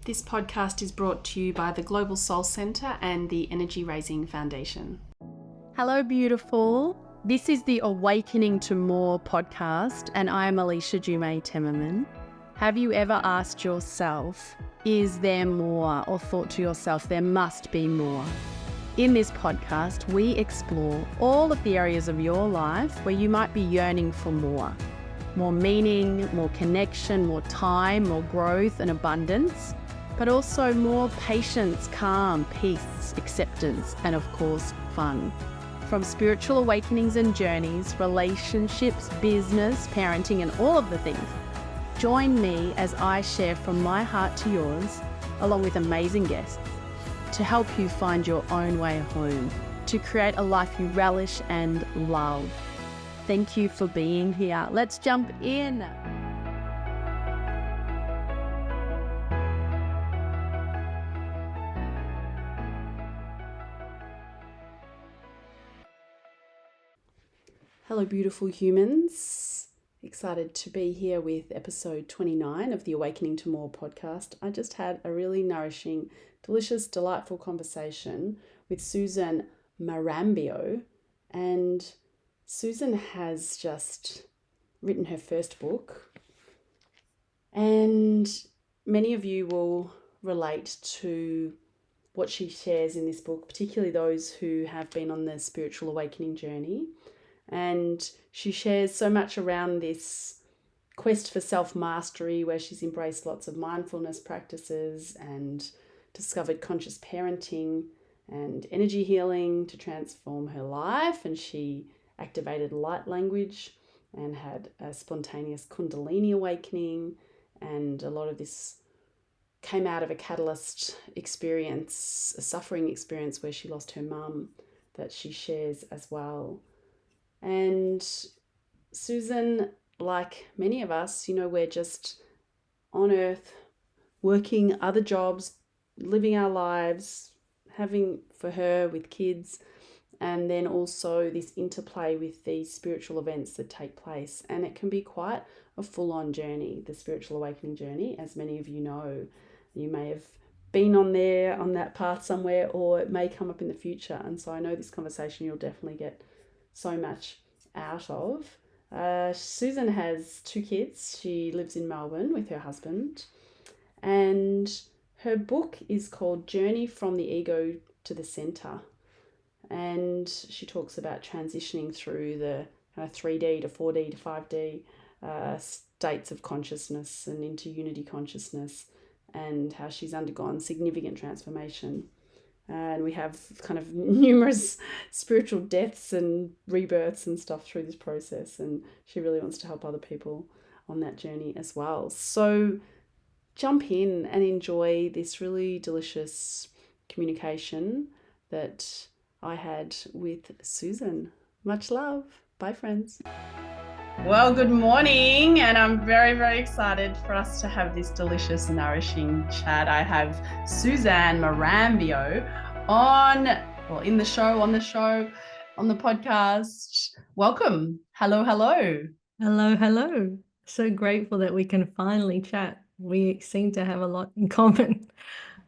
This podcast is brought to you by the Global Soul Centre and the Energy Raising Foundation. Hello, beautiful. This is the Awakening to More podcast, and I am Alicia Jume Temmerman. Have you ever asked yourself, is there more? Or thought to yourself, there must be more? In this podcast, we explore all of the areas of your life where you might be yearning for more. More meaning, more connection, more time, more growth and abundance, but also more patience, calm, peace, acceptance, and of course, fun. From spiritual awakenings and journeys, relationships, business, parenting, and all of the things. Join me as I share from my heart to yours, along with amazing guests, to help you find your own way home, to create a life you relish and love. Thank you for being here. Let's jump in. Hello, beautiful humans. Excited to be here with episode 29 of the Awakening to More podcast. I just had a really nourishing, delicious, delightful conversation with Suzanne Marambio. And Susan has just written her first book. And many of you will relate to what she shares in this book, particularly those who have been on the spiritual awakening journey. And she shares so much around this quest for self-mastery, where she's embraced lots of mindfulness practices and discovered conscious parenting and energy healing to transform her life. And she activated light language and had a spontaneous Kundalini awakening. And a lot of this came out of a catalyst experience, a suffering experience where she lost her mum, that she shares as well. And Susan, like many of us, we're just on earth working other jobs, living our lives, having for her with kids, and then also this interplay with these spiritual events that take place. And it can be quite a full-on journey, the spiritual awakening journey, as many of you know. You may have been on that path somewhere, or it may come up in the future. And so I know this conversation you'll definitely get so much out of. Susan has 2 kids. She lives in Melbourne with her husband, and her book is called Journey from the Ego to the Center. And she talks about transitioning through the 3D to 4D to 5D states of consciousness and into unity consciousness, and how she's undergone significant transformation. And we have kind of numerous spiritual deaths and rebirths and stuff through this process. And she really wants to help other people on that journey as well. So jump in and enjoy this really delicious communication that I had with Susan. Much love. Bye, friends. Well, good morning, and I'm very, very excited for us to have this delicious, nourishing chat. I have Suzanne Marambio on the podcast. Welcome. Hello. Hello. So grateful that we can finally chat. We seem to have a lot in common.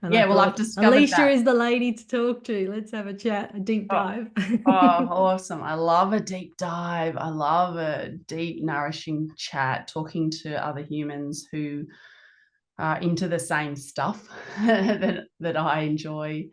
And I've discovered Alicia that is the lady to talk to. Let's have a chat, a deep dive. Awesome. I love a deep dive. I love a deep, nourishing chat, talking to other humans who are into the same stuff that I enjoy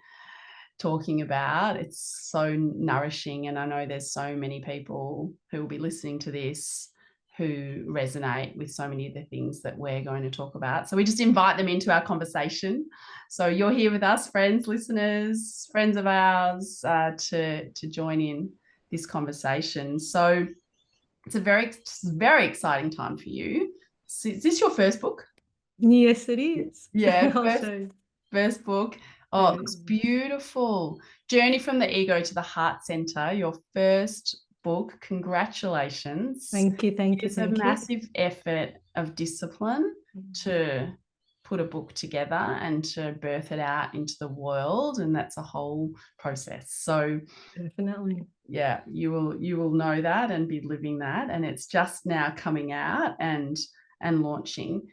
talking about. It's so nourishing, and I know there's so many people who will be listening to this who resonate with so many of the things that we're going to talk about. So we just invite them into our conversation. So you're here with us, friends, listeners, friends of ours, to join in this conversation. So it's a very, very exciting time for you. So is this your first book? Yes, it is. Yeah, first book. Oh, it looks beautiful. Journey from the Ego to the Heart Center, your first book. Congratulations. Thank you. It's a massive effort of discipline to put a book together and to birth it out into the world, and that's a whole process. So definitely, yeah, you will know that and be living that, and it's just now coming out and launching.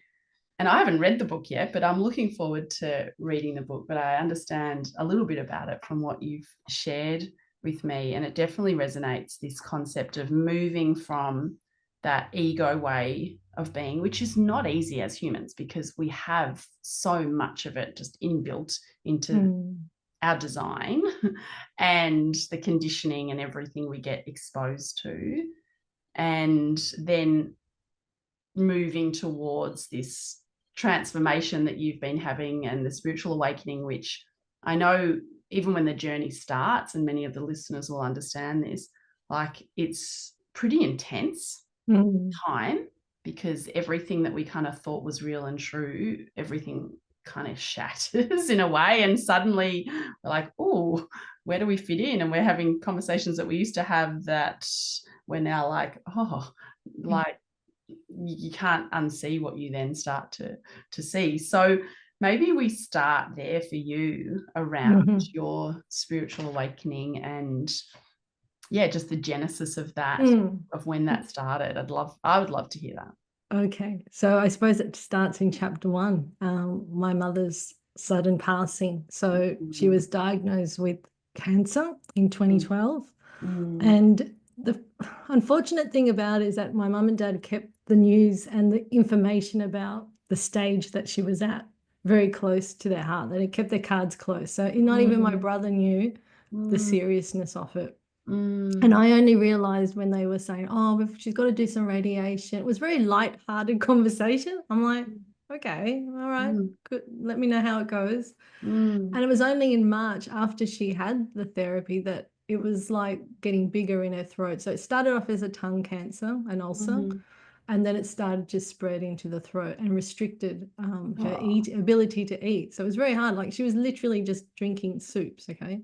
and I haven't read the book yet, but I'm looking forward to reading the book. But I understand a little bit about it from what you've shared with me. And it definitely resonates, this concept of moving from that ego way of being, which is not easy as humans because we have so much of it just inbuilt into our design and the conditioning and everything we get exposed to. And then moving towards this transformation that you've been having and the spiritual awakening, which I know even when the journey starts, and many of the listeners will understand this, like it's pretty intense time, because everything that we kind of thought was real and true, everything kind of shatters in a way, and suddenly we're like, oh, where do we fit in? And we're having conversations that we used to have that we're now like, oh, like you can't unsee what you then start to see. So maybe we start there for you around your spiritual awakening and just the genesis of that, of when that started. I would love to hear that. Okay, so I suppose it starts in chapter 1, my mother's sudden passing. So she was diagnosed with cancer in 2012. And the unfortunate thing about it is that my mum and dad kept the news and the information about the stage that she was at very close to their heart. They kept their cards close. So not even my brother knew the seriousness of it. And I only realized when they were saying, oh, she's got to do some radiation. It was very light-hearted conversation. I'm like, okay, all right, good. Let me know how it goes. And it was only in March after she had the therapy that it was like getting bigger in her throat. So it started off as a tongue cancer, an ulcer, and then it started to spread into the throat and restricted her ability to eat. So it was very hard. Like she was literally just drinking soups, okay?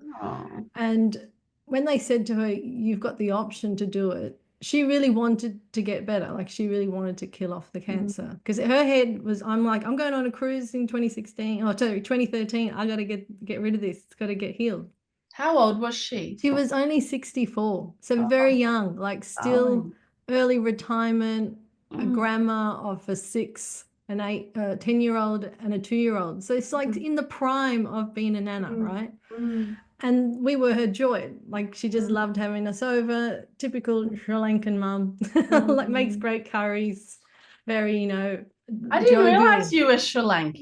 And when they said to her, you've got the option to do it, she really wanted to get better. Like she really wanted to kill off the cancer, because her head was, I'm going on a cruise in 2013. I got to get rid of this. It's got to get healed. How old was she? She was only 64. So very young, like still early retirement, a grandma of a 6, an 8, 10-year-old and a 2-year-old. So it's like in the prime of being a nana, right? And we were her joy. Like she just loved having us over. Typical Sri Lankan mum, like makes great curries. Very, I didn't realize you were Sri Lankan.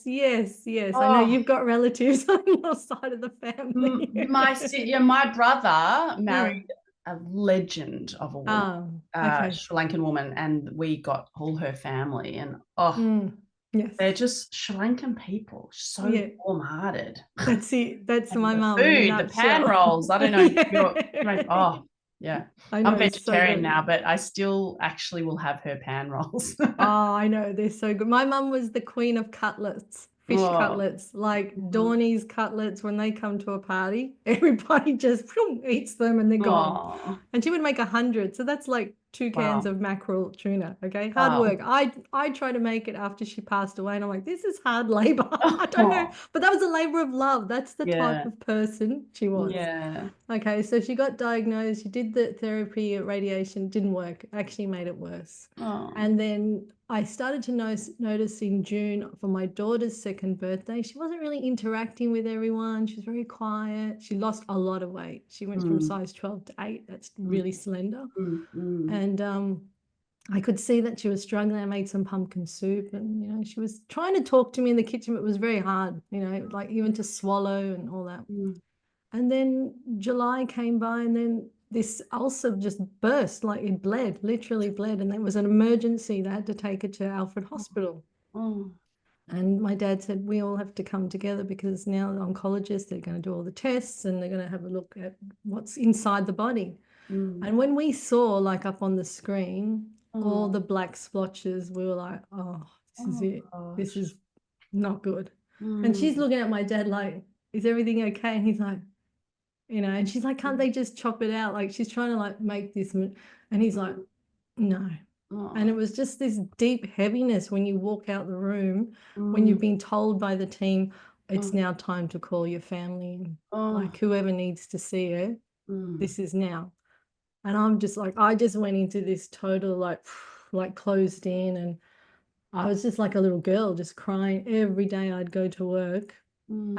Yes. I know you've got relatives on your side of the family. My brother married a legend of a woman, Sri Lankan woman, and we got all her family. And yes, they're just Sri Lankan people, so warm-hearted. That's it. That's my mum. Food, the pan rolls. I don't know. I'm vegetarian now, but I still actually will have her pan rolls. I know, they're so good. My mum was the queen of cutlets, fish cutlets, like Dorney's cutlets. When they come to a party, everybody just eats them and they're gone. And she would make 100. So that's like 2 cans of mackerel tuna. Okay, hard work. I try to make it after she passed away, and I'm like, this is hard labor. I don't know, but that was a labor of love. That's the type of person she was. Okay, so she got diagnosed. She did the therapy, radiation, didn't work. Actually made it worse. And then I started to notice in June for my daughter's 2nd birthday, she wasn't really interacting with everyone. She was very quiet. She lost a lot of weight. She went from size 12 to 8. That's really slender. And I could see that she was struggling. I made some pumpkin soup, and she was trying to talk to me in the kitchen, but it was very hard, like even to swallow and all that. And then July came by, and then this ulcer just burst, like it bled, literally bled, and there was an emergency. They had to take her to Alfred Hospital. And my dad said, we all have to come together, because now the oncologists, they're going to do all the tests and they're going to have a look at what's inside the body. And when we saw, like up on the screen, all the black splotches, we were like, oh, this is it. Gosh. This is not good. And she's looking at my dad like, is everything okay? And he's like, and she's like, can't they just chop it out? Like she's trying to like make this. And he's like, no. And it was just this deep heaviness when you walk out the room, when you've been told by the team, it's now time to call your family. Like whoever needs to see her, this is now. And I'm just like, I just went into this total like closed in, and I was just like a little girl, just crying every day I'd go to work. And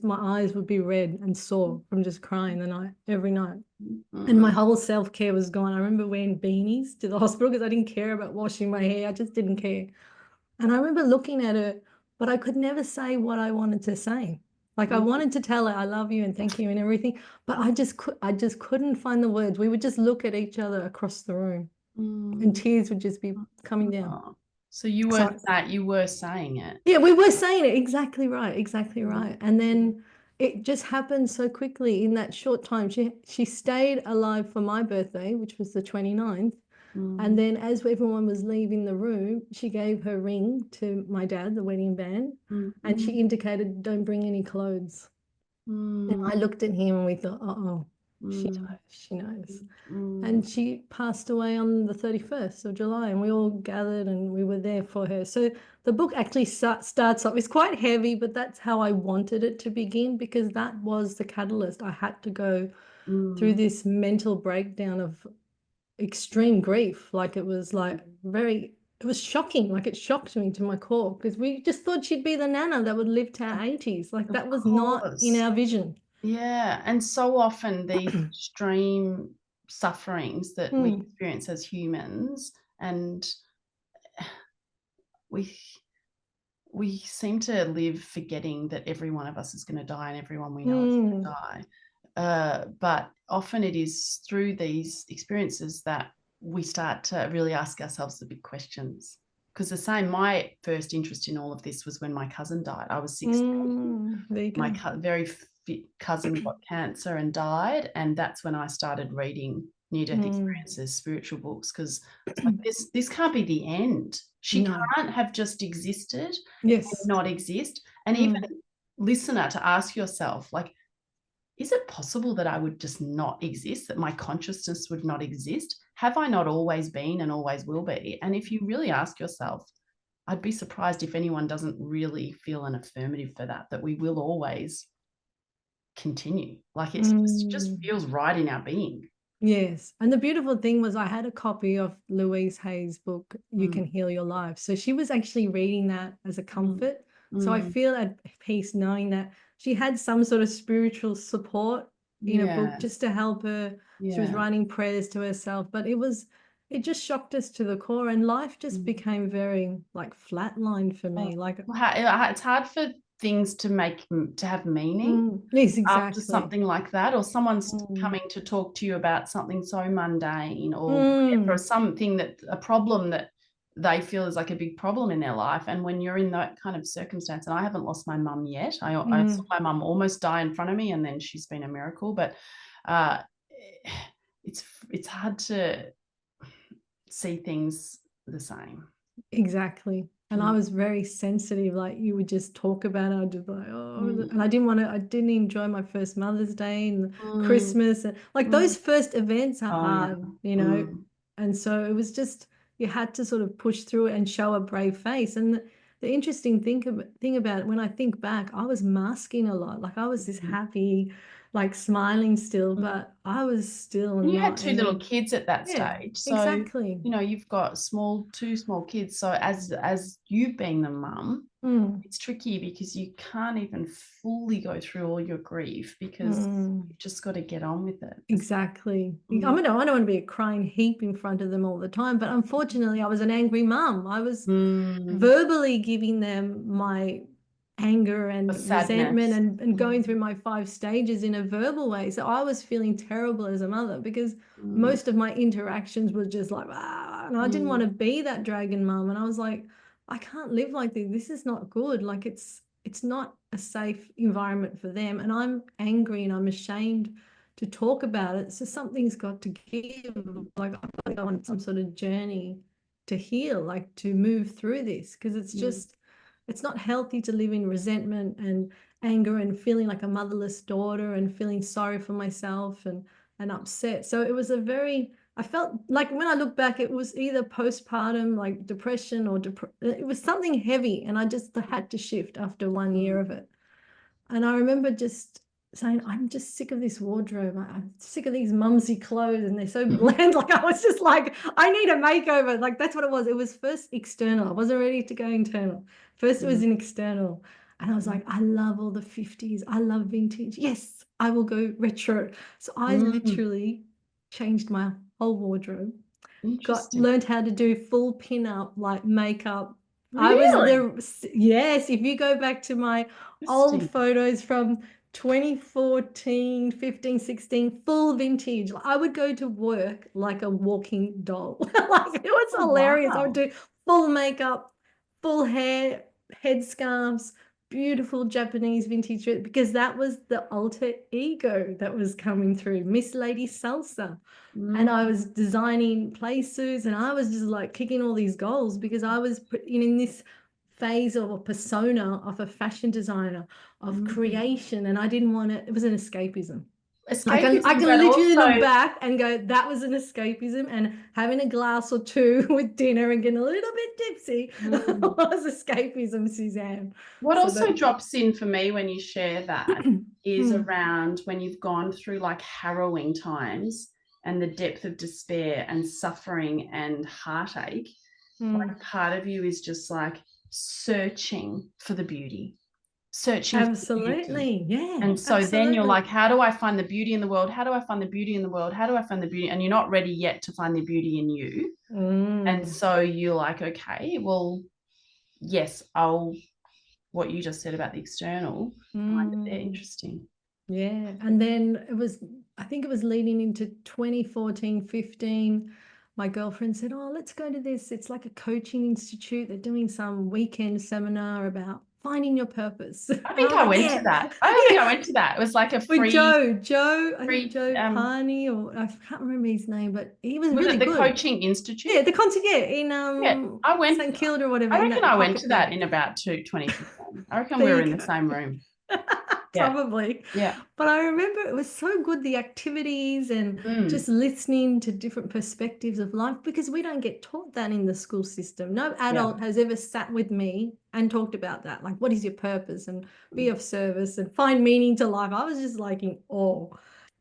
my eyes would be red and sore from just crying every night. And my whole self-care was gone. I remember wearing beanies to the hospital because I didn't care about washing my hair. I just didn't care. And I remember looking at her, but I could never say what I wanted to say. Like I wanted to tell her I love you and thank you and everything, but I just couldn't find the words. We would just look at each other across the room, and tears would just be coming down. So you were saying it. Yeah, we were saying it. Exactly right. Exactly right. And then it just happened so quickly in that short time. She stayed alive for my birthday, which was the 29th. And then as everyone was leaving the room, she gave her ring to my dad, the wedding band, and she indicated, don't bring any clothes. And I looked at him and we thought, oh, she knows. And she passed away on the 31st of July, and we all gathered and we were there for her. So the book actually starts off, it's quite heavy, but that's how I wanted it to begin, because that was the catalyst. I had to go through this mental breakdown of extreme grief. Like it was it was shocking. Like it shocked me to my core, because we just thought she'd be the nana that would live to our 80s. Like that was not in our vision. Yeah. And so often these extreme sufferings that we experience as humans, and we seem to live forgetting that every one of us is going to die and everyone we know is going to die. But often it is through these experiences that we start to really ask ourselves the big questions. Because my first interest in all of this was when my cousin died. I was 16. My very fit cousin got cancer and died, and that's when I started reading near-death experiences, spiritual books, because like, this can't be the end. She can't have just existed and not exist. And even listener, to ask yourself, like, is it possible that I would just not exist, that my consciousness would not exist? Have I not always been and always will be? And if you really ask yourself, I'd be surprised if anyone doesn't really feel an affirmative for that we will always continue. Like it just feels right in our being. Yes. And the beautiful thing was I had a copy of Louise Hay's book, You Can Heal Your Life. So she was actually reading that as a comfort. So I feel at peace knowing that she had some sort of spiritual support in a book just to help her. She was writing prayers to herself, but it just shocked us to the core, and life just became very like flatlined for me. Like it's hard for things to have meaning after something like that, or someone's coming to talk to you about something so mundane, or something a problem that they feel is like a big problem in their life. And when you're in that kind of circumstance, and I haven't lost my mum yet, I saw my mum almost die in front of me, and then she's been a miracle, but it's hard to see things the same. Exactly. And I was very sensitive. Like you would just talk about it. I'd just be like, and I didn't enjoy my first Mother's Day and Christmas. And like those first events are hard, you know? And so it was just, you had to sort of push through it and show a brave face. And the interesting thing about it, when I think back, I was masking a lot. Like I was this happy, like smiling still, but I was still and you not. had two little kids at that stage. So, exactly. You know, you've got two small kids. So as you being the mum, it's tricky because you can't even fully go through all your grief, because you've just got to get on with it. Exactly. I mean, I don't want to be a crying heap in front of them all the time, but unfortunately I was an angry mum. I was verbally giving them my anger and resentment and going through my 5 stages in a verbal way. So I was feeling terrible as a mother, because most of my interactions were just like, and I didn't want to be that dragon mum. And I was like, I can't live like this. This is not good. Like it's not a safe environment for them. And I'm angry and I'm ashamed to talk about it. So something's got to give. Like I've got to go on some sort of journey to heal, like to move through this, because it's just, it's not healthy to live in resentment and anger and feeling like a motherless daughter and feeling sorry for myself and upset. So it was I felt like when I look back, it was either postpartum, like depression, or it was something heavy. And I just had to shift after 1 year of it. And I remember just saying, I'm just sick of this wardrobe. I'm sick of these mumsy clothes and they're so bland. Like I was just like, I need a makeover. Like that's what it was. It was first external. I wasn't ready to go internal. First it was an external. And I was like, I love all the 50s. I love vintage. Yes, I will go retro. So I literally changed my whole wardrobe. Learned how to do full pin-up, like makeup. Really? Yes, if you go back to my old photos from 2014, 15, 16, full vintage. I would go to work like a walking doll. Like it was hilarious. I would do full makeup, full hair, headscarves, beautiful Japanese vintage dress, because that was the alter ego that was coming through, Miss Lady Salsa. And I was designing play suits and I was just like kicking all these goals because I was in this phase of a persona of a fashion designer, of creation, and I didn't want it. It was an escapism. I can literally look back and go, that was an escapism, and having a glass or two with dinner and getting a little bit tipsy was escapism, Suzanne. What also drops in for me when you share that is around when you've gone through like harrowing times and the depth of despair and suffering and heartache. Like part of you is just like searching for the beauty. Absolutely. Yeah. And so then you're like, how do I find the beauty in the world? How do I find the beauty in the world? How do I find the beauty? And you're not ready yet to find the beauty in you. And so you're like, okay, well, yes, what you just said about the external, find it there interesting. Yeah. And then I think it was leading into 2014, 15. My girlfriend said, oh, let's go to this. It's like a coaching institute. They're doing some weekend seminar about finding your purpose. I think I went to that. I think I went to that. It was like a free... With Joe Parney, or I can't remember his name, but he was really good. Was it the Coaching Institute? Yeah, the concert, in I went St Kilda or whatever. I reckon I went to that in about 2015. I reckon we were in the same room. Probably. Yeah. But I remember it was so good, the activities and just listening to different perspectives of life, because we don't get taught that in the school system. No adult has ever sat with me and talked about that. Like, what is your purpose, and be of service and find meaning to life. I was just like in awe.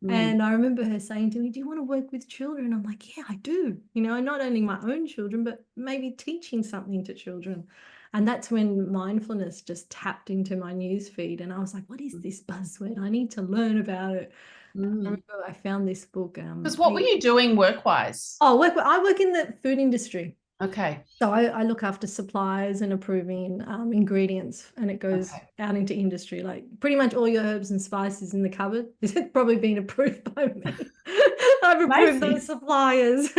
And I remember her saying to me, do you want to work with children? I'm like, yeah, I do. Not only my own children, but maybe teaching something to children. And that's when mindfulness just tapped into my news feed. And I was like, what is this buzzword? I need to learn about it. I remember I found this book. Because what were you doing work-wise? I work in the food industry. Okay. So I look after suppliers and approving ingredients, and it goes out into industry. Like pretty much all your herbs and spices in the cupboard is probably been approved by me. I've approved those suppliers.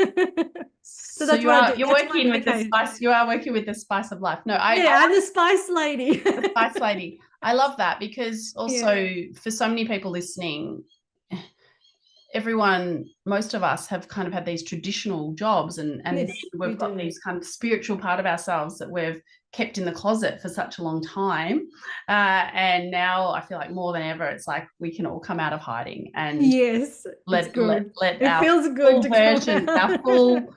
So that's you're working with the spice. You are working with the spice of life. No, I'm the spice lady. The spice lady. I love that, because also for so many people listening, most of us have kind of had these traditional jobs, and then we've got these kind of spiritual part of ourselves that we've kept in the closet for such a long time. And now I feel like more than ever, it's like we can all come out of hiding and let our feels good our full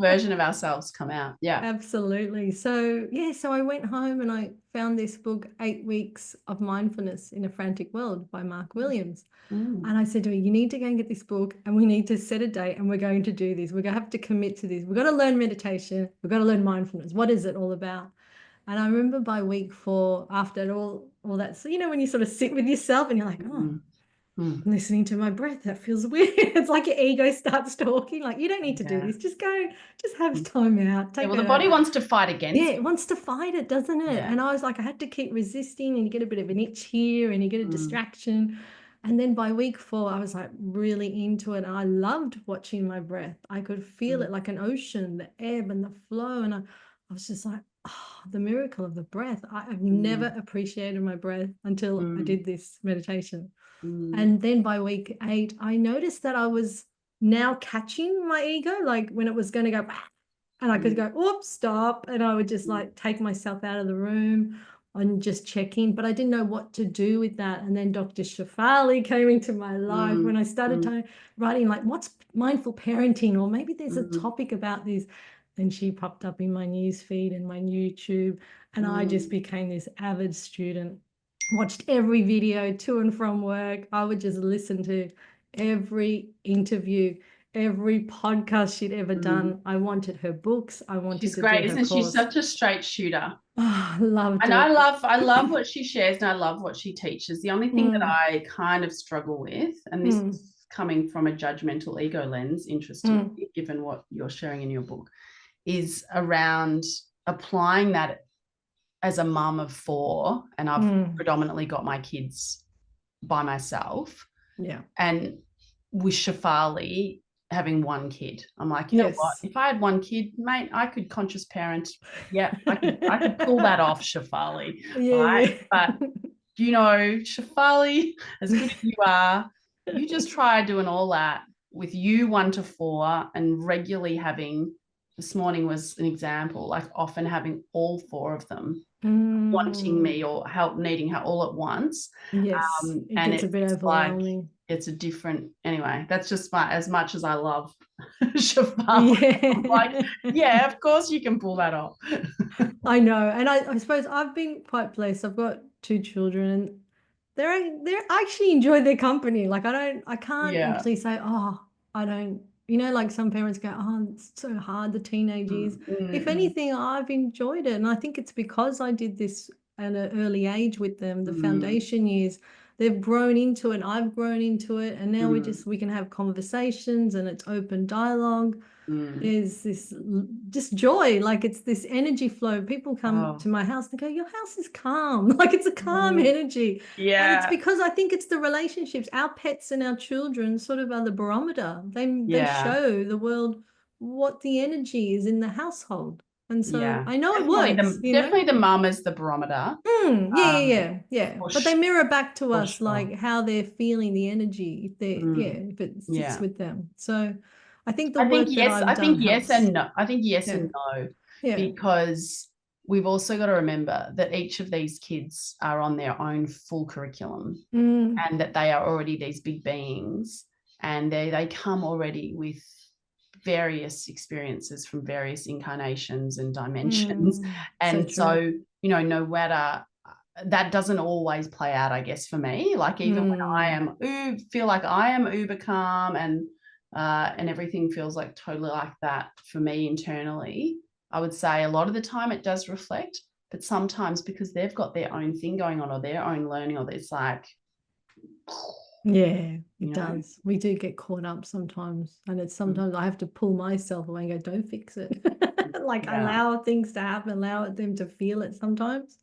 version of ourselves come out. Yeah. Absolutely. So I went home and I found this book, 8 Weeks of Mindfulness in a Frantic World by Mark Williams. And I said to her, you need to go and get this book, and we need to set a date, and we're going to do this. We're going to have to commit to this. We've got to learn meditation. We've got to learn mindfulness. What is it all about? And I remember by week 4, after all that, so when you sort of sit with yourself and you're like, I'm listening to my breath, that feels weird. It's like your ego starts talking, like, you don't need to do this. Just go, just have time out. The body wants to fight against it. It wants to fight it, doesn't it? And I was like, I had to keep resisting, and you get a bit of an itch here and you get a distraction. And then by week 4, I was like really into it. And I loved watching my breath. I could feel it like an ocean, the ebb and the flow. And I was just like, the miracle of the breath. I've never appreciated my breath until I did this meditation. And then by week 8, I noticed that I was now catching my ego, like when it was going to go, and I could go, oops, stop. And I would just like take myself out of the room and just check in, but I didn't know what to do with that. And then Dr. Shafali came into my life when I started writing, like, what's mindful parenting? Or maybe there's a topic about this. And she popped up in my news feed and my YouTube, and I just became this avid student. watched every video to and from work. I would just listen to every interview, every podcast she'd ever done. I wanted her books. I wanted She's to great, do her isn't she? course. She's such a straight shooter. Oh, I loved And it. I love what she shares, and I love what she teaches. The only thing that I kind of struggle with, and this is coming from a judgmental ego lens, interestingly, given what you're sharing in your book, is around applying that as a mum of 4, and I've predominantly got my kids by myself. Yeah. And with Shafali having 1 kid, I'm like, you know what? If I had 1 kid, mate, I could conscious parent. Yeah, I could pull that off, Shafali. Right? But you know, Shafali, as good as you are, you just try doing all that with you 1 to 4 and regularly having. This morning was an example, like often having all 4 of them wanting me or needing help all at once. It and gets a bit overwhelming. Like, it's a different, anyway, that's just as much as I love Shafali. I'm like, yeah, of course you can pull that off. I know. And I suppose I've been quite blessed. I've got 2 children and they're actually enjoy their company. Like I can't actually say, oh, I don't, like some parents go, oh, it's so hard, the teenage years. If anything, I've enjoyed it. And I think it's because I did this at an early age with them, the foundation years. They've grown into it, I've grown into it, and now we can have conversations and it's open dialogue. There's this just joy, like it's this energy flow. People come to my house and go, your house is calm. Like it's a calm energy. And it's because I think it's the relationships. Our pets and our children sort of are the barometer. They show the world what the energy is in the household. And so I know definitely it works. Definitely the mum is the barometer. Yeah. But they mirror back to us like how they're feeling the energy if it sits with them. So I think the work that I've done helps. And no. I think yes and no. Because we've also got to remember that each of these kids are on their own full curriculum and that they are already these big beings, and they come already with various experiences from various incarnations and dimensions. And so no matter, that doesn't always play out, I guess, for me. Like even when I feel like I am uber calm and everything feels like totally like that for me internally, I would say a lot of the time it does reflect, but sometimes because they've got their own thing going on or their own learning, or it's like, it does. We do get caught up sometimes, and it's sometimes I have to pull myself away and go, don't fix it. Like allow things to happen, allow them to feel it sometimes,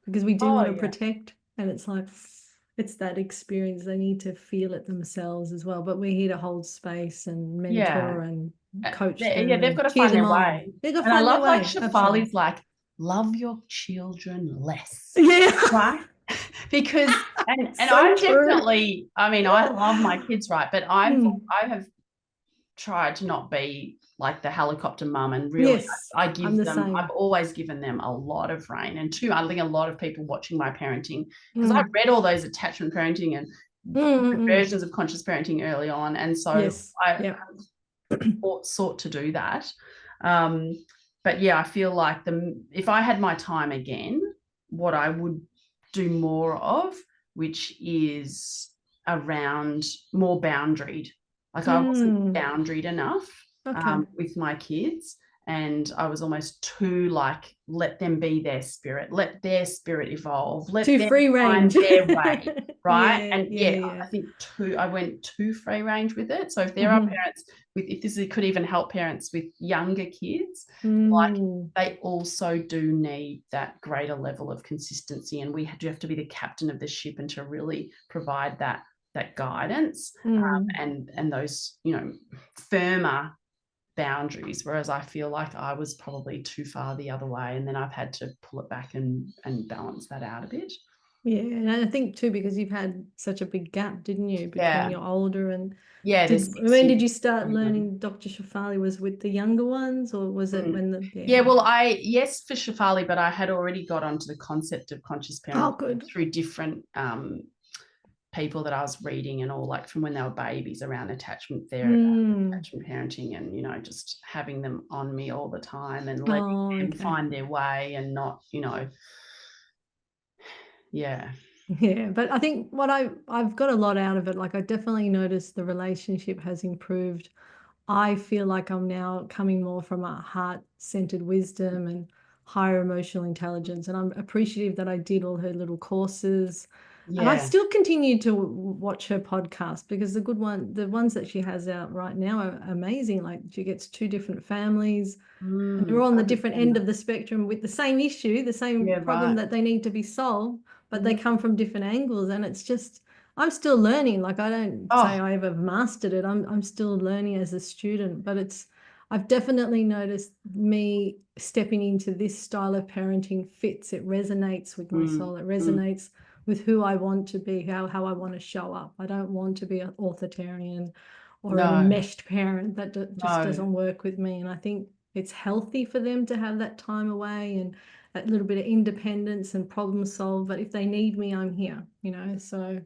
because we do want to protect, and it's like it's that experience. They need to feel it themselves as well, but we're here to hold space and mentor and coach them. They've got to find their way. And I love like Shafali's like, love your children less. Right? Because and so I definitely, I mean, I love my kids, right? But I have tried to not be like the helicopter mum, and really I've always given them a lot of rein. And I think a lot of people watching my parenting, because I read all those attachment parenting and versions of conscious parenting early on, and so I sought to do that. But I feel like if I had my time again, what I would do more of, which is around more boundaried. Like I wasn't boundaried enough with my kids, and I was almost too like, let them be their spirit, let their spirit evolve, let them free range. find their way, right? I think I went too free range with it. So if there are parents if this could even help parents with younger kids, like they also do need that greater level of consistency, and we do have to be the captain of the ship and to really provide that guidance and those firmer boundaries, whereas I feel like I was probably too far the other way, and then I've had to pull it back and balance that out a bit. And I think too, because you've had such a big gap, didn't you, between your older and when did you start learning Dr. Shafali? Was with the younger ones, or was it when the yes, for Shafali, but I had already got onto the concept of conscious parenting through different people that I was reading, and all like from when they were babies, around attachment therapy, attachment parenting, and just having them on me all the time and letting them find their way and not Yeah, but I think what I've got a lot out of it. Like, I definitely noticed the relationship has improved. I feel like I'm now coming more from a heart-centered wisdom and higher emotional intelligence, and I'm appreciative that I did all her little courses. And I Yeah. still continue to watch her podcast, because the ones that she has out right now are amazing. Like, she gets two different families, and they're all on I the haven't different seen end that. of the spectrum with the same issue, the same Yeah, problem right. that they need to be solved, but they Mhm. come from different angles. And it's just, I'm still learning. Like, I don't say Oh, I ever mastered it. I'm still learning as a student, but I've definitely noticed me stepping into this style of parenting fits. It resonates with my soul. It mm. resonates with who I want to be, how I want to show up. I don't want to be an authoritarian or an No, enmeshed parent. That just no. doesn't work with me. And I think it's healthy for them to have that time away and that little bit of independence and problem solve. But if they need me, I'm here, So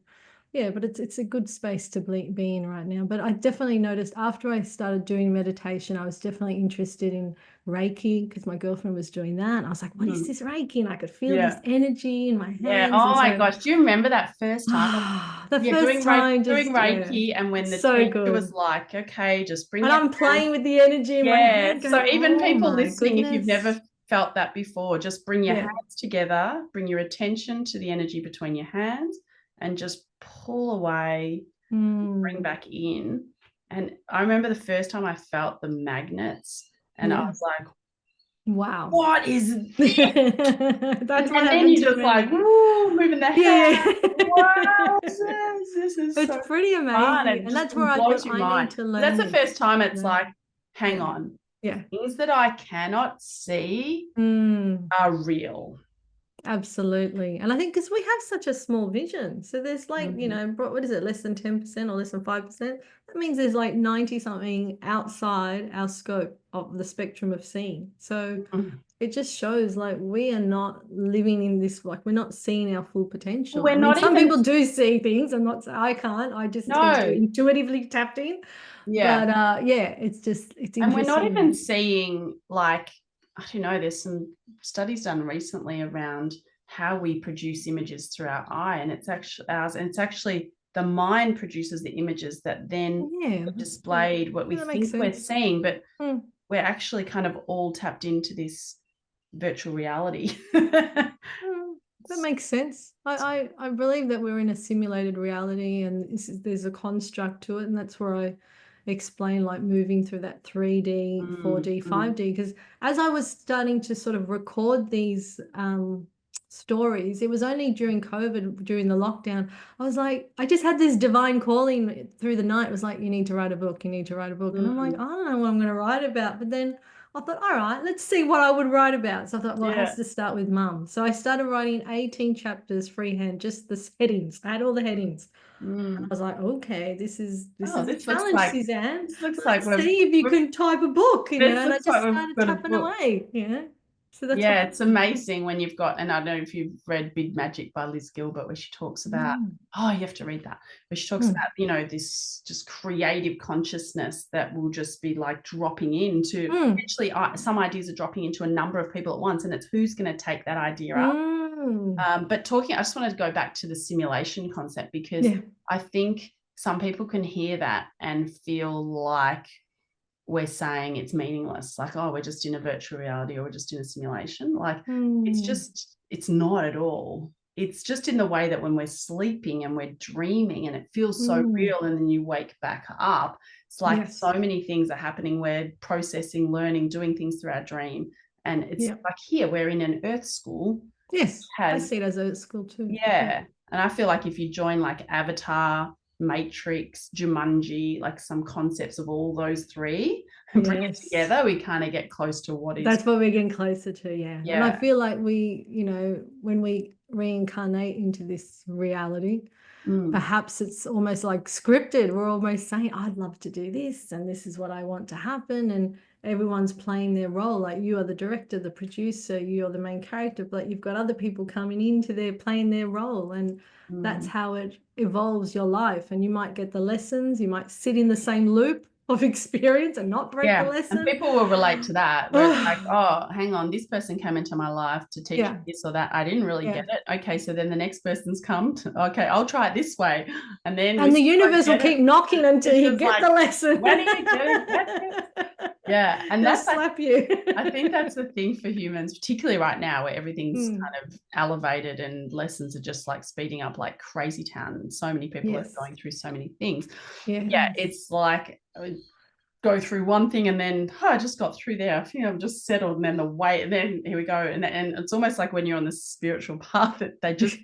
yeah, but it's a good space to be in right now. But I definitely noticed after I started doing meditation, I was definitely interested in Reiki, because my girlfriend was doing that. And I was like, what is Mm. this Reiki? And I could feel this Yeah. energy in my Yeah. hands. Oh And my so gosh. Do you remember that first time? the Yeah, first time, doing just, yeah, Reiki, and when the so teacher was good. like, okay, just bring And your I'm hands. playing with the energy in my Yeah. hand, So going, even oh people my listening, if you've goodness. never felt that before, just bring your Yeah. hands together, bring your attention to the energy between your hands, and just pull away, bring back in. And I remember the first time I felt the magnets, and I Yeah. was like, Wow. what is this? That's what And then happened you're to just like, me. woo, moving the Yeah. hands. Wow, this is It's so pretty fun. amazing. And And just that's where I blows thought your I need mind. to That's learn the first this. time it's like, hang Yeah. on, Yeah. things that I cannot see are real. Absolutely. And I think because we have such a small vision. So there's like, Mhm. what is it, less than 10% or less than 5%? That means there's like 90 something outside our scope of the spectrum of seeing. So Mhm. it just shows like we are not living in this, like we're not seeing our full potential. We're I mean, not some even, people do see things. I can't. I just tend to no, intuitively tapped in. yeah. But yeah, it's And we're not even interesting. seeing, like, I don't know, there's some studies done recently around how we produce images through our eye, and it's actually ours, and it's actually the mind produces the images that then Yeah, get displayed what we that makes think we're sense. seeing, but Hmm. we're actually kind of all tapped into this virtual reality. That makes sense. I believe that we're in a simulated reality, and there's a construct to it, and that's where I explain like moving through that 3D, 4D, 5D. Because as I was starting to sort of record these stories, it was only during COVID, during the lockdown, I was like, I just had this divine calling through the night. It was like, you need to write a book, you need to write a book. And I'm like, I don't know what I'm going to write about. But then I thought, all right, let's see what I would write about. So I thought, well, it Yeah. has to start with mum. So I started writing 18 chapters freehand, just the headings. I had all the headings. And I was like, okay, this is a This looks challenge, like Suzanne. like Let's see if you can type a book, this and I looks like just we've started got a tapping book. away, So that's Yeah, what it's amazing when you've got, and I don't know if you've read Big Magic by Liz Gilbert, where she talks about, oh, you have to read that, where she talks about, this just creative consciousness that will just be like dropping into, actually, some ideas are dropping into a number of people at once, and it's who's going to take that idea up. But I just wanted to go back to the simulation concept, because I think some people can hear that and feel like we're saying it's meaningless, like, oh, we're just in a virtual reality, or we're just in a simulation. Like, it's not at all. It's just in the way that when we're sleeping and we're dreaming and it feels so real, and then you wake back up, it's like so many things are happening. We're processing, learning, doing things through our dream. And it's like here, we're in an earth school. Yes, I see it as a school too. Yeah. And I feel like if you join like Avatar, Matrix, Jumanji, like some concepts of all those three, and bring it together, we kind of get close to what is. That's what we're getting closer to, yeah. And I feel like we, when we reincarnate into this reality, perhaps it's almost like scripted. We're almost saying, I'd love to do this, and this is what I want to happen. And everyone's playing their role. Like, you are the director, the producer, you're the main character, but you've got other people coming into there playing their role. And that's how it evolves your life. And you might get the lessons, you might sit in the same loop of experience and not break the lesson. And people will relate to that, where it's like, oh, hang on, this person came into my life to teach me this or that. I didn't really get it. Okay, so then the next person's come to, okay, I'll try it this way. And then the universe will keep knocking until you get the lesson. When are you going to get it? Yeah. And they'll slap you. I think that's the thing for humans, particularly right now, where everything's kind of elevated and lessons are just like speeding up like crazy town. And so many people are going through so many things. Yeah, it's like go through one thing and then I just got through there. I think I'm just settled, and then the way, and then here we go. And it's almost like when you're on the spiritual path, that they just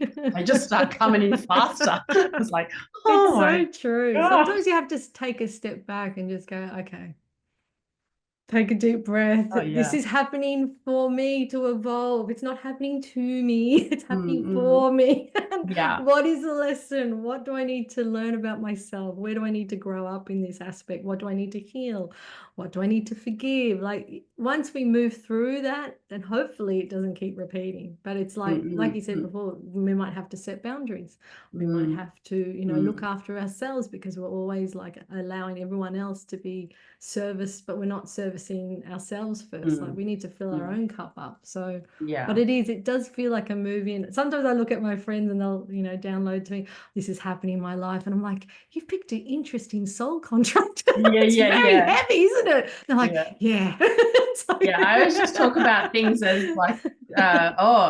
start coming in faster. It's like, oh, it's so true. Sometimes you have to take a step back and just go, okay. Take a deep breath. This is happening for me to evolve. It's not happening to me. It's happening for me. What is the lesson? What do I need to learn about myself? Where do I need to grow up in this aspect? What do I need to heal? What do I need to forgive? Like once we move through that, then hopefully it doesn't keep repeating. But it's like you said before, we might have to set boundaries. We might have to, look after ourselves, because we're always like allowing everyone else to be serviced, but we're not servicing ourselves first. Like we need to fill our own cup up. So but it does feel like a movie, and sometimes I look at my friends and they'll download to me, this is happening in my life, and I'm like, you've picked an interesting soul contract. It's very heavy, isn't it? They're like, I always just talk about things as like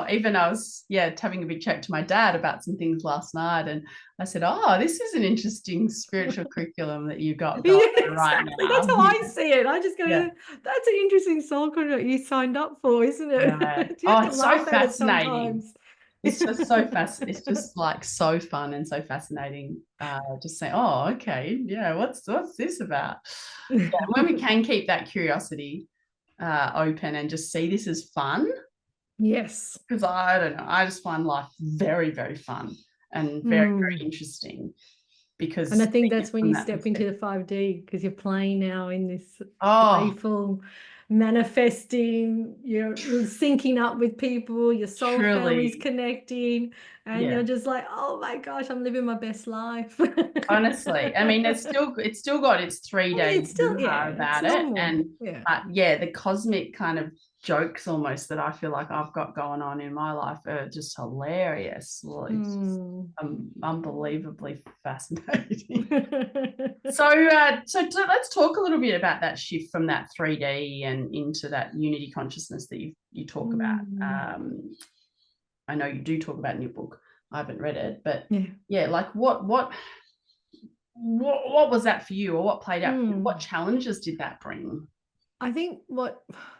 even I was having a big chat to my dad about some things last night, and I said, oh, this is an interesting spiritual curriculum that you've got going right now. That's how I see it. I just go, that's an interesting soul contract you signed up for, isn't it? It's so fascinating. It's just so it's just like so fun and so fascinating. Just saying, oh, okay, what's this about? When we can keep that curiosity open and just see this as fun. Yes. Because I don't know, I just find life very, very fun and very, very interesting. And I think that's when you step into the 5D, because you're playing now in this playful manifesting, you're syncing up with people, your soul family's connecting, and you're just like, oh my gosh, I'm living my best life. Honestly, I mean, it's still got its 3 days about it, and the cosmic kind of jokes almost that I feel like I've got going on in my life are just hilarious. Well, it's just unbelievably fascinating. So let's talk a little bit about that shift from that 3D and into that unity consciousness that you talk about. I know you do talk about in your book. I haven't read it, but like what was that for you, or what played out for you? What challenges did that bring? I think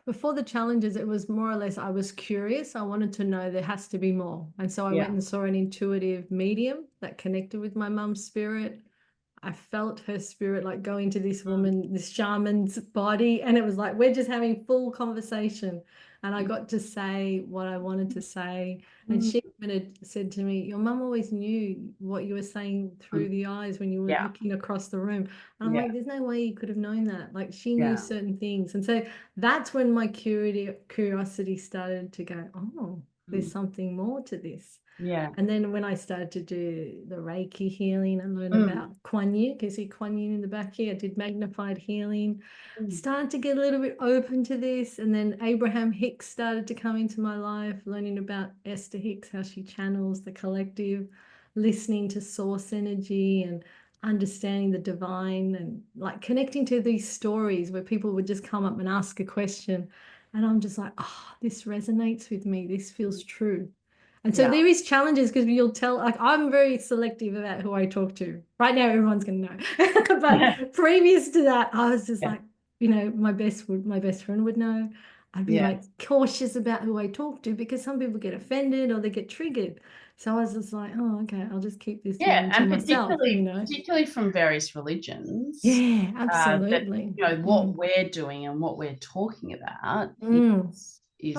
before the challenges, it was more or less, I was curious. I wanted to know there has to be more. And so I went and saw an intuitive medium that connected with my mum's spirit. I felt her spirit like going to this woman, this shaman's body. And it was like, we're just having full conversation. And I got to say what I wanted to say. And she even had said to me, your mum always knew what you were saying through the eyes when you were looking across the room. And I'm like, there's no way you could have known that. Like she knew certain things. And so that's when my curiosity started to go, oh, there's something more to this. And then when I started to do the Reiki healing and learn about Kuan Yin, can you see Kuan Yin in the back here? I did magnified healing. Started to get a little bit open to this. And then Abraham Hicks started to come into my life, learning about Esther Hicks, how she channels the collective, listening to source energy and understanding the divine, and like connecting to these stories where people would just come up and ask a question. And I'm just like, oh, this resonates with me. This feels true. And so there is challenges, because you'll tell, like, I'm very selective about who I talk to. Right now, everyone's going to know. But previous to that, I was just like, my best friend would know. I'd be like cautious about who I talk to, because some people get offended or they get triggered. So I was just like, oh, okay, I'll just keep this to myself. Particularly from various religions. Yeah, absolutely. What we're doing and what we're talking about is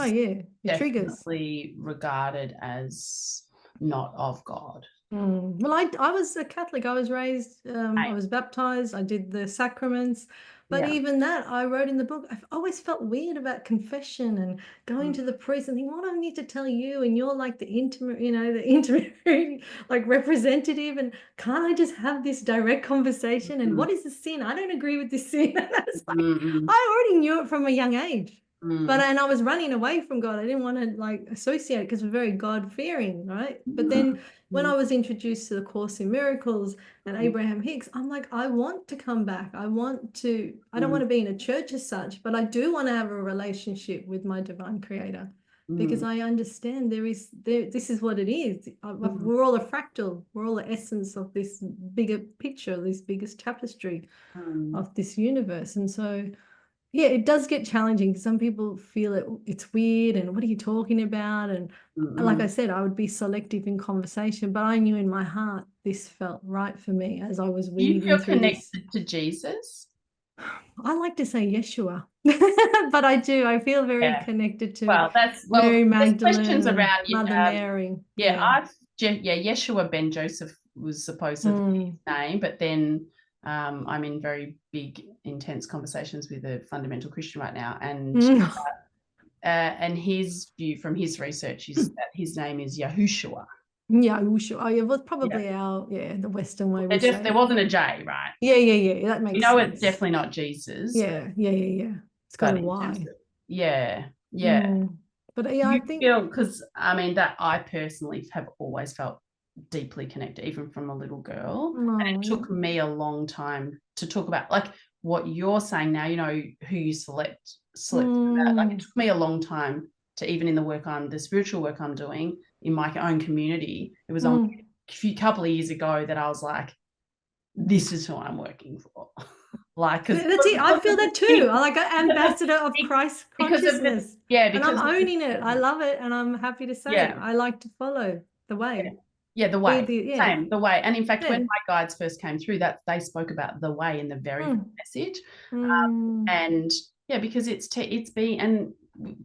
definitely regarded as not of God. Well, I was a Catholic. I was raised, I was baptized, I did the sacraments, but even that, I wrote in the book, I've always felt weird about confession and going to the priest and thinking, what do I need to tell you? And you're like the intermediary, like representative, and can't I just have this direct conversation? And what is the sin? I don't agree with this sin. And I was like, I already knew it from a young age. And I was running away from God. I didn't want to like associate it because we're very God-fearing, right? But then when I was introduced to the Course in Miracles and Abraham Hicks, I'm like, I want to come back. I don't want to be in a church as such, but I do want to have a relationship with my divine creator because I understand this is what it is. We're all a fractal. We're all the essence of this bigger picture, this biggest tapestry of this universe. And so yeah, it does get challenging. Some people feel it's weird and what are you talking about? And like I said, I would be selective in conversation, but I knew in my heart this felt right for me as I was weaving through this. Do you feel connected to Jesus? I like to say Yeshua, but I do. I feel very connected to Mary Magdalene, questions around Mother Mary. Yeshua Ben Joseph was supposedly his name, but then I'm in very big, intense conversations with a fundamental Christian right now, and his view from his research is that his name is Yahushua. Yahushua. Oh, yeah, well, probably the Western way. There wasn't a J, right? Yeah. That makes sense. It's definitely not Jesus. Yeah. It's got a Y. Yeah. But I think because that I personally have always felt deeply connected, even from a little girl. And it took me a long time to talk about like what you're saying now, who you select about. Like it took me a long time to, even in the spiritual work I'm doing in my own community, it was only a couple of years ago that I was like, this is who I'm working for. Like, that's it. I feel that too. I'm like an ambassador of Christ consciousness. And I'm owning it. I love it. And I'm happy to say I like to follow the way. Yeah, the way. Same, the way. And in fact, when my guides first came through, that they spoke about the way in the very message. And because it's being, and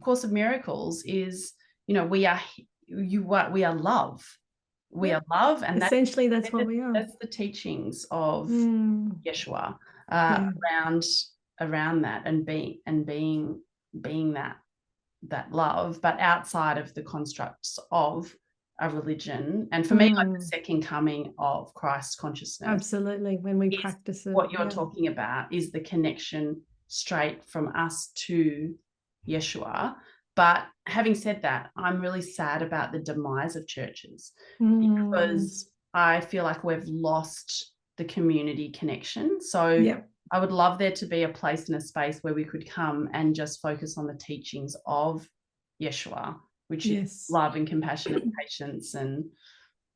Course of Miracles is, we are love. We are love, and essentially that's what we are. That's the teachings of Yeshua around that, and being that love, but outside of the constructs of a religion. And for me, like the second coming of Christ consciousness. Absolutely. When we practice it. What you're talking about is the connection straight from us to Yeshua. But having said that, I'm really sad about the demise of churches because I feel like we've lost the community connection. So I would love there to be a place and a space where we could come and just focus on the teachings of Yeshua, which is love and compassion and patience and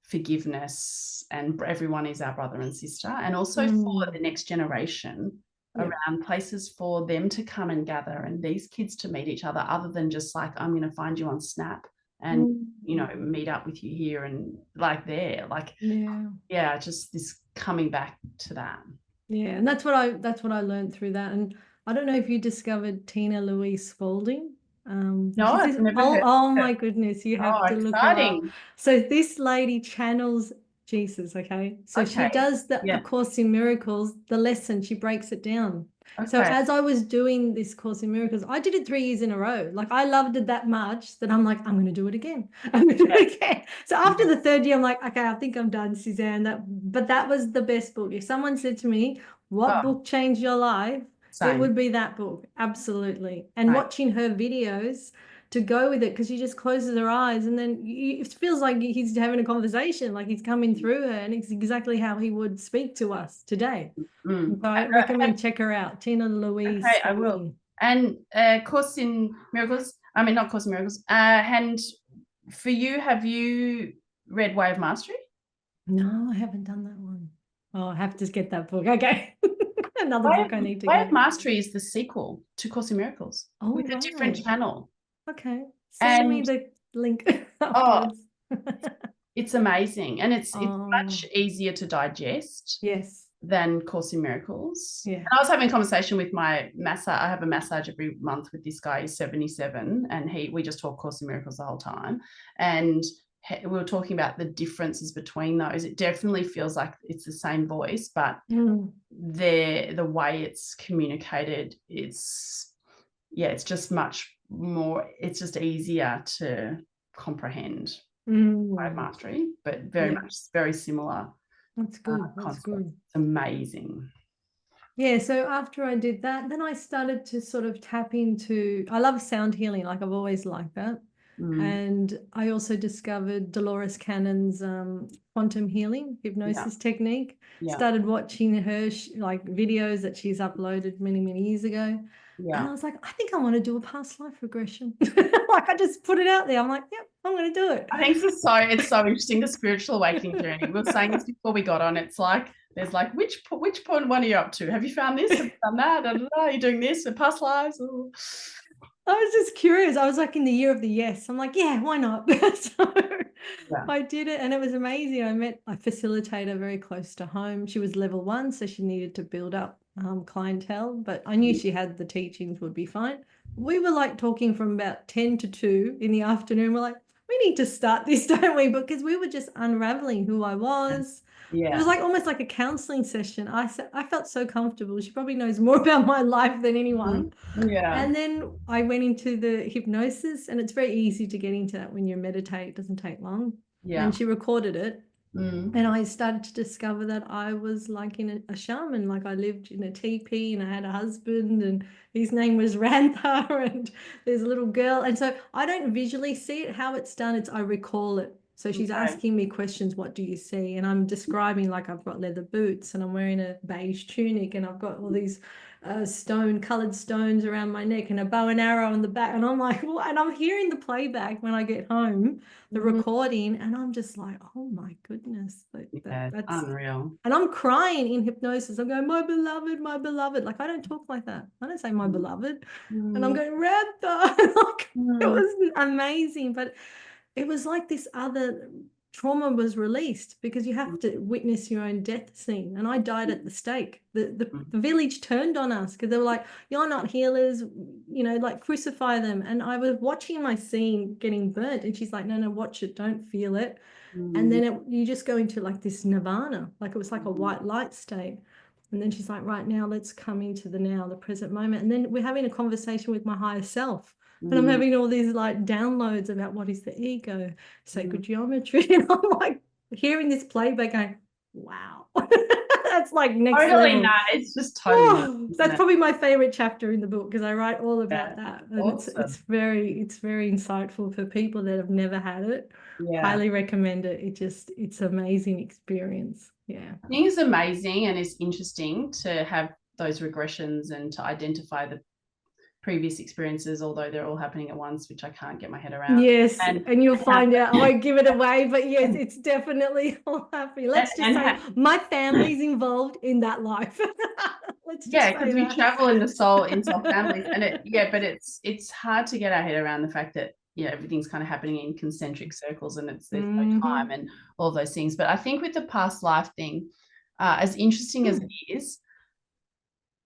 forgiveness, and everyone is our brother and sister. And also for the next generation, around places for them to come and gather and these kids to meet each other, other than just like, I'm going to find you on Snap and, meet up with you here and like there, like, just this coming back to that. Yeah. And that's what I learned through that. And I don't know if you discovered Tina Louise Spalding. No, I've never heard my goodness, you have to look her up. So this lady channels Jesus, okay? So she does the Course in Miracles, the lesson, she breaks it down. So as I was doing this Course in Miracles, I did it 3 years in a row. Like I loved it that much that I'm like, I'm going to do it again. I'm going to do it again. So after the third year, I'm like, okay, I think I'm done, Suzanne. But that was the best book. If someone said to me, what book changed your life? It would be that book. Absolutely. And watching her videos to go with it, because she just closes her eyes and then it feels like he's having a conversation, like he's coming through her, and it's exactly how he would speak to us today. So I recommend check her out, Tina Louise. Okay, I will. And Course in Miracles, not Course in Miracles, and for you, have you read Way of Mastery? No, I haven't done that one. Oh, I have to get that book. Okay. Another book I need to get. Way of Mastery is the sequel to Course in Miracles with a different channel. Okay. Send me the link. It's amazing. And it's much easier to digest than Course in Miracles. Yeah. And I was having a conversation with my massage. I have a massage every month with this guy. He's 77 and we just talk Course in Miracles the whole time. And we were talking about the differences between those. It definitely feels like it's the same voice, but the way it's communicated, it's just much more, it's just easier to comprehend by mastery, but very similar. That's good. That's good. It's amazing. Yeah, so after I did that, then I started to sort of tap into, I love sound healing, like I've always liked that. And I also discovered Dolores Cannon's quantum healing hypnosis technique. Started watching her like videos that she's uploaded many, many years ago. And I was like, I think I want to do a past life regression. Like I just put it out there. I'm like, yep, I'm going to do it. I think it's so interesting, the spiritual awakening journey. We were saying this before we got on. It's like, there's like, which point one are you up to? Have you found this? Have you done that? Are you doing this in past lives? Ooh. I was just curious. I was like in the year of the yes. I'm like, yeah, why not? So I did it and it was amazing. I met a facilitator very close to home. She was level 1, so she needed to build up clientele, but I knew she had the teachings would be fine. We were like talking from about 10 to 2 in the afternoon. We're like, we need to start this, don't we? Because we were just unraveling who I was. It was like almost like a counseling session. I felt so comfortable. She probably knows more about my life than anyone. And then I went into the hypnosis, and it's very easy to get into that when you meditate. It doesn't take long. And she recorded it. And I started to discover that I was like in a shaman, like I lived in a teepee and I had a husband and his name was Rantha and there's a little girl. And so I don't visually see it. How it's done, I recall it. So she's asking me questions, what do you see? And I'm describing like I've got leather boots and I'm wearing a beige tunic and I've got all these colored stones around my neck and a bow and arrow on the back. And I'm like, well, and I'm hearing the playback when I get home, the recording, and I'm just like, oh my goodness. That's unreal. And I'm crying in hypnosis. I'm going, my beloved, my beloved. Like I don't talk like that. I don't say my beloved. And I'm going, Rantha. It was amazing. But it was like this other trauma was released because you have to witness your own death scene. And I died at the stake. The village turned on us because they were like, you're not healers, like crucify them. And I was watching my scene getting burnt. And she's like, no, watch it. Don't feel it. And then you just go into like this nirvana, like it was like a white light state. And then she's like, right now, let's come into the now, the present moment. And then we're having a conversation with my higher self. And I'm having all these like downloads about what is the ego, sacred geometry. And I'm like hearing this playback going, wow, that's like next level. It's just totally. That's probably my favorite chapter in the book because I write all about that. And awesome. It's very insightful for people that have never had it. Highly recommend it. It's an amazing experience. I think it's amazing and it's interesting to have those regressions and to identify the previous experiences, although they're all happening at once, which I can't get my head around. Yes, and you'll find out. I won't give it away, but yes, it's definitely all happening. Let's just say my family's involved in that life. Let's just because we travel in soul families, and but it's hard to get our head around the fact that everything's kind of happening in concentric circles, and there's no time and all those things. But I think with the past life thing, as interesting as it is,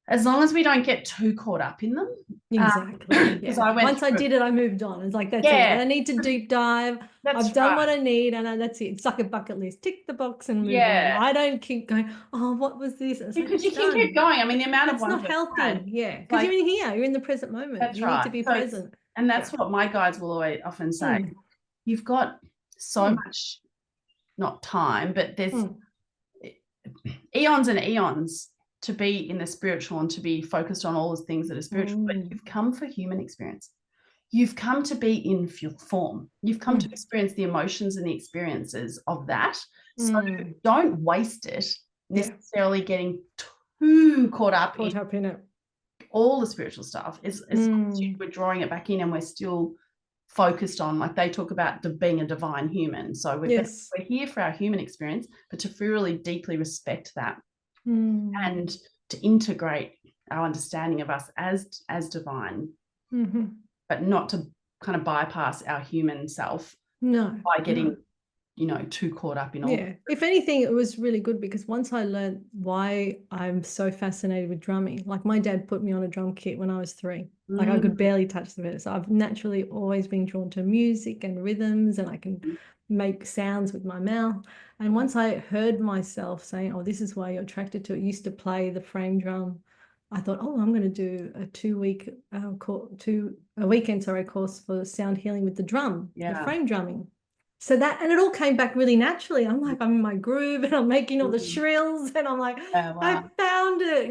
as long as we don't get too caught up in them. Exactly. Once I did it, I moved on. It's like, that's it. I don't need to deep dive. I've done what I need, and that's it. It's like a bucket list. Tick the box and move on. I don't keep going, oh, what was this? Because you can keep going. I mean, the amount of ones not healthy. Because you're in here. You're in the present moment. You need to be present. And that's what my guides will always often say. You've got so much, not time, but there's eons and eons to be in the spiritual and to be focused on all the things that are spiritual, but you've come for human experience. You've come to be in form. You've come to experience the emotions and the experiences of that. So don't waste it necessarily getting too caught up in it. All the spiritual stuff. We're drawing it back in and we're still focused on, like they talk about being a divine human. So we're here for our human experience, but to really deeply respect that. And to integrate our understanding of us as divine, but not to kind of bypass our human self by getting too caught up in all. Yeah, if anything, it was really good because once I learned why I'm so fascinated with drumming, like my dad put me on a drum kit when I was 3. Like I could barely touch the pedal. So I've naturally always been drawn to music and rhythms, and I can make sounds with my mouth. And once I heard myself saying, oh, this is why you're attracted to it, used to play the frame drum, I thought, oh, I'm going to do a 2-week weekend course for sound healing with the drum, the frame drumming. So that, and it all came back really naturally. I'm like, I'm in my groove and I'm making all the shrills and I'm like, I found it,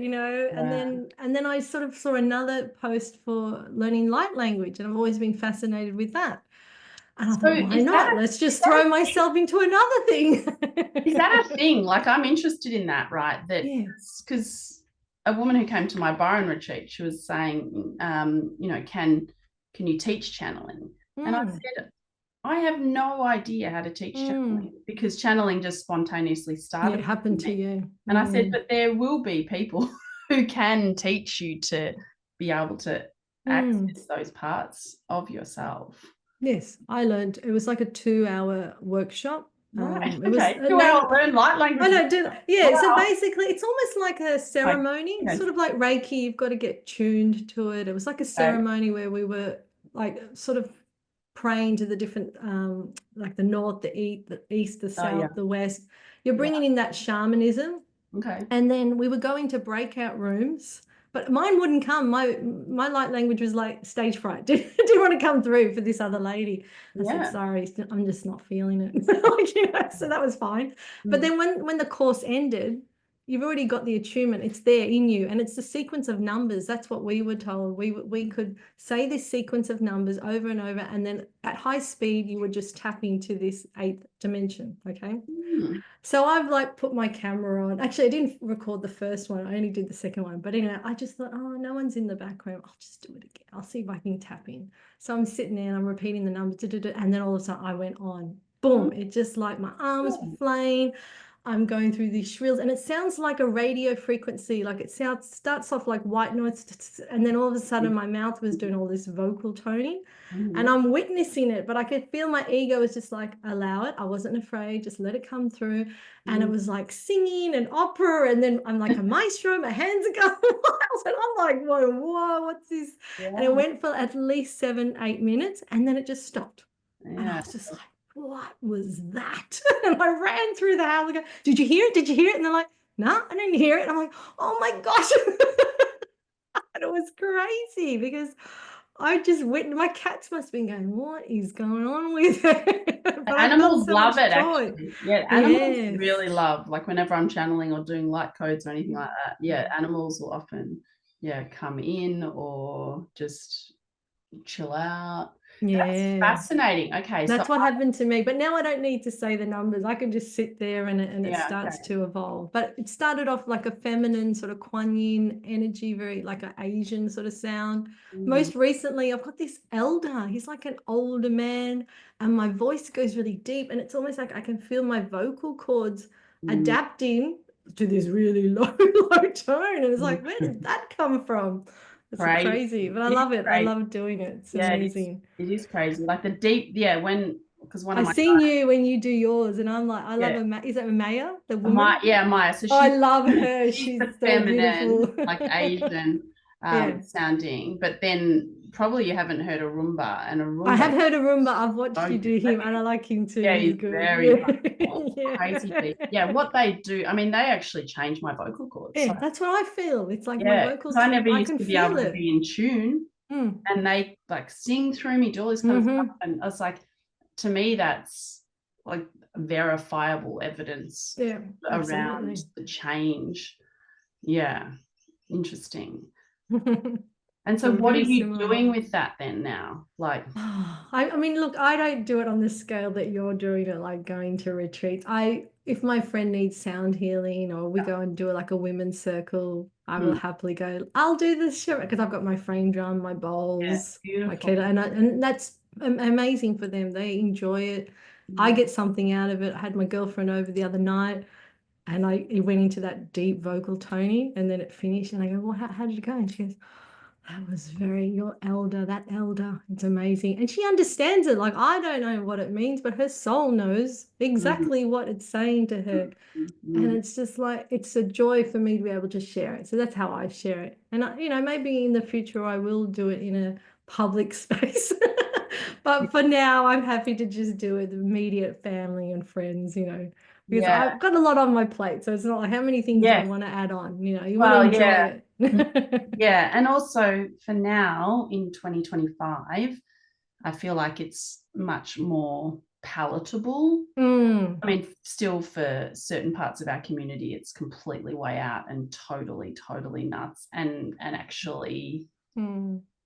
and then I sort of saw another post for learning light language, and I've always been fascinated with that. And I thought, why not? Let's just throw myself into another thing. Is that a thing? Like, I'm interested in that, right? That because a woman who came to my Byron retreat, she was saying, can you teach channeling? And I said, I have no idea how to teach channeling because channeling just spontaneously started. It happened to you. And I said, but there will be people who can teach you to be able to access those parts of yourself. Yes, I learned. It was like a 2-hour workshop. Right. It was 2-hour learn light language. I know. So basically, it's almost like a ceremony, sort of like Reiki. You've got to get tuned to it. It was like a ceremony where we were like sort of praying to the different, like the north, the east, the south, the west. You're bringing in that shamanism. Okay. And then we were going to breakout rooms, but mine wouldn't come. My light language was like stage fright. Didn't want to come through for this other lady. I said, sorry, I'm just not feeling it. So that was fine. But then when the course ended, you've already got the attunement. It's there in you, and it's the sequence of numbers. That's what we were told. We could say this sequence of numbers over and over, and then at high speed, you were just tapping to this 8th dimension. Okay. So I've like put my camera on. Actually, I didn't record the first one. I only did the second one. But anyway, I just thought, oh, no one's in the background. I'll just do it again. I'll see if I can tap in. So I'm sitting there and I'm repeating the numbers, and then all of a sudden I went on. Boom. It just like my arms were flying. I'm going through these shrills, and it sounds like a radio frequency. Like it starts off like white noise, and then all of a sudden my mouth was doing all this vocal toning, and I'm witnessing it, but I could feel my ego was just like, allow it. I wasn't afraid, just let it come through. And it was like singing and opera, and then I'm like a maestro, my hands are going wild, and I'm like, whoa, what's this? And it went for at least 7-8 minutes, and then it just stopped. And I was just like, what was that? And I ran through the house. I go, did you hear it? Did you hear it? And they're like, no, I didn't hear it. And I'm like, oh my gosh. And it was crazy because I just witnessed, my cats must have been going, what is going on with it? Animals love it, actually. Yeah, animals really love, like whenever I'm channeling or doing light codes or anything like that. Yeah, animals will often, come in or just chill out. That's fascinating. Okay, that's what happened to me, but now I don't need to say the numbers. I can just sit there and it starts to evolve. But it started off like a feminine sort of Kuan Yin energy, very like an Asian sort of sound. Most recently I've got this elder. He's like an older man, and my voice goes really deep, and it's almost like I can feel my vocal cords adapting to this really low tone, and it's like, where did that come from? It's crazy, but I love it. I love doing it. It's amazing. It is crazy. Like the deep, because I've seen you when you do yours, and I'm like, I love is it Maya, the woman? Maya. So I love her. She's so feminine, beautiful. like Asian sounding. But then probably you haven't heard a Roomba, and a Roomba. I have heard a Roomba. I've watched you do him, and I like him too. Yeah, he's good. Very crazy. Yeah, what they do, I mean, they actually change my vocal cords. Yeah, so that's what I feel. It's like my vocals. I never used to be able to be in tune, and they like sing through me, do all this kind of stuff, and I was like, to me, that's like verifiable evidence around the change. Yeah, interesting. And so what are you doing with that then now? Like, I mean, look, I don't do it on the scale that you're doing it, like going to retreats. If my friend needs sound healing, or we go and do like a women's circle, I will happily go. I'll do this shit because I've got my frame drum, my bowls, my kettle, and that's amazing for them. They enjoy it. I get something out of it. I had my girlfriend over the other night, and it went into that deep vocal toning, and then it finished, and I go, well, how did it go? And she goes, That was your elder, that elder. It's amazing. And she understands it. Like, I don't know what it means, but her soul knows exactly what it's saying to her. And it's just like, it's a joy for me to be able to share it. So that's how I share it. And, maybe in the future I will do it in a public space. But for now, I'm happy to just do it with immediate family and friends, because Yeah. I've got a lot on my plate. So it's not like how many things do I want to add on? You want to enjoy it. Yeah. And also for now in 2025, I feel like it's much more palatable. I mean, still for certain parts of our community, it's completely way out and totally, totally nuts and actually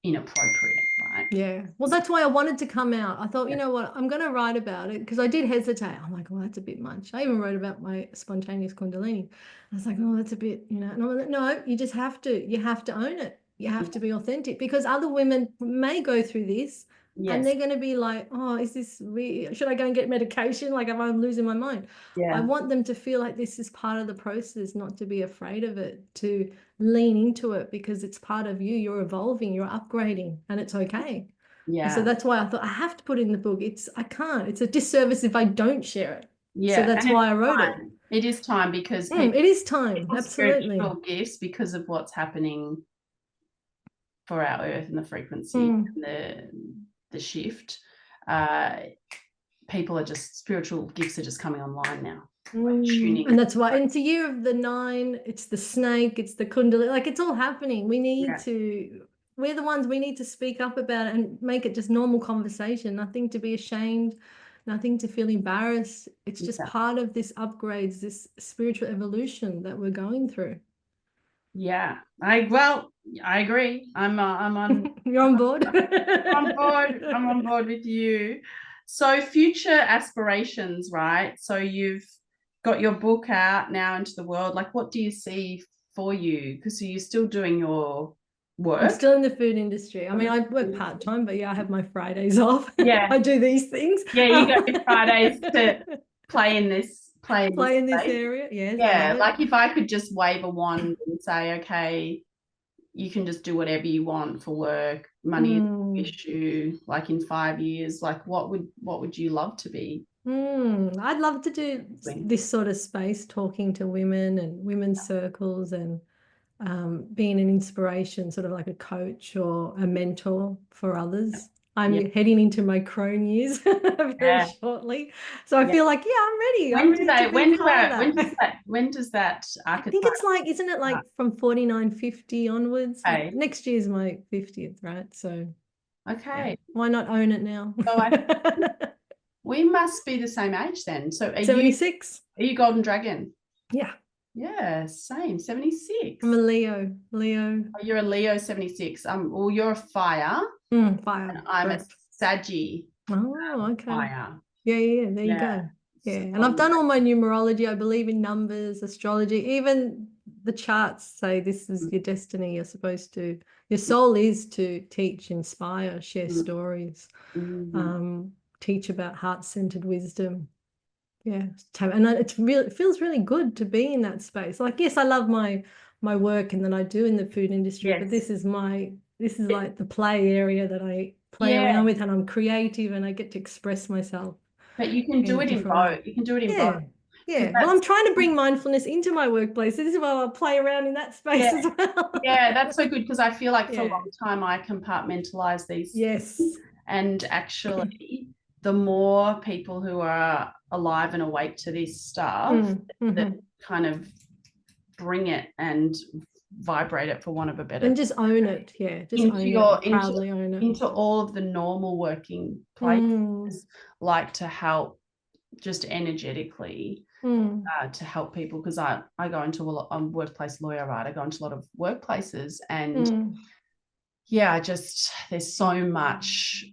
inappropriate, right? Yeah. Well, that's why I wanted to come out. I thought, you know what, I'm going to write about it because I did hesitate. I'm like, oh, that's a bit much. I even wrote about my spontaneous Kundalini. I was like, oh, that's a bit, and I'm like, no, you just have to. You have to own it. You have to be authentic because other women may go through this and they're going to be like, oh, is this weird? Should I go and get medication? Like, am I losing my mind? I want them to feel like this is part of the process, not to be afraid of it, to lean into it because it's part of you. You're evolving, you're upgrading, and it's okay. Yeah. And so that's why I thought I have to put it in the book. I can't. It's a disservice if I don't share it. Yeah. So that's why I wrote it. It is time because it is time. Absolutely. Spiritual gifts, because of what's happening for our earth and the frequency and the shift. People are just, spiritual gifts are just coming online now. And that's why it's a year of the 9, it's the snake, it's the kundalini, like it's all happening. We need to, we're the ones, we need to speak up about it and make it just normal conversation, nothing to be ashamed, nothing to feel embarrassed. It's just part of this upgrades, this spiritual evolution that we're going through. Yeah, I agree. I'm on. You're on board. I'm on board with you. So future aspirations, right? So you've got your book out now into the world. Like, what do you see for you? Because you're still doing your work. I'm still in the food industry. I mean, I work part-time, but I have my Fridays off. Yeah. I do these things. Yeah, you got your Fridays to play in this area. Yes, yeah, like if I could just wave a wand and say, okay, you can just do whatever you want for work, money is no issue, like in 5 years, like what would you love to be? I'd love to do this sort of space, talking to women and women's circles and being an inspiration, sort of like a coach or a mentor for others. I'm heading into my crone years very shortly. So I feel like, I'm ready. When does that archetype? I think it's like, isn't it like from 49, 50 onwards? Okay. Like next year's my 50th, right? So okay. Why not own it now? We must be the same age then. So are 76. Are you Golden Dragon? Yeah. Yeah, same, 76. I'm a Leo. Oh, you're a Leo 76. Well, you're a fire. Fire. And I'm a Saggy. Oh, okay. Fire. Yeah. There you go. Yeah. And I've done all my numerology. I believe in numbers, astrology, even the charts say this is your destiny. You're supposed to, your soul is to teach, inspire, share stories, teach about heart-centered wisdom. Yeah. And it feels really good to be in that space. Like, yes, I love my work and that I do in the food industry, but this is like the play area that I play around with, and I'm creative and I get to express myself. But you can do it in both. You can do it in both. Yeah. Well, I'm trying to bring mindfulness into my workplace. So this is why I'll play around in that space as well. Yeah, that's so good, because I feel like for a long time I compartmentalize these. Yes. And actually, the more people who are alive and awake to this stuff that kind of bring it and vibrate it, for want of a better, and just own it. Proudly own it into all of the normal working places, like to help just energetically to help people, because I go into I'm a workplace lawyer, right? I go into a lot of workplaces and there's so much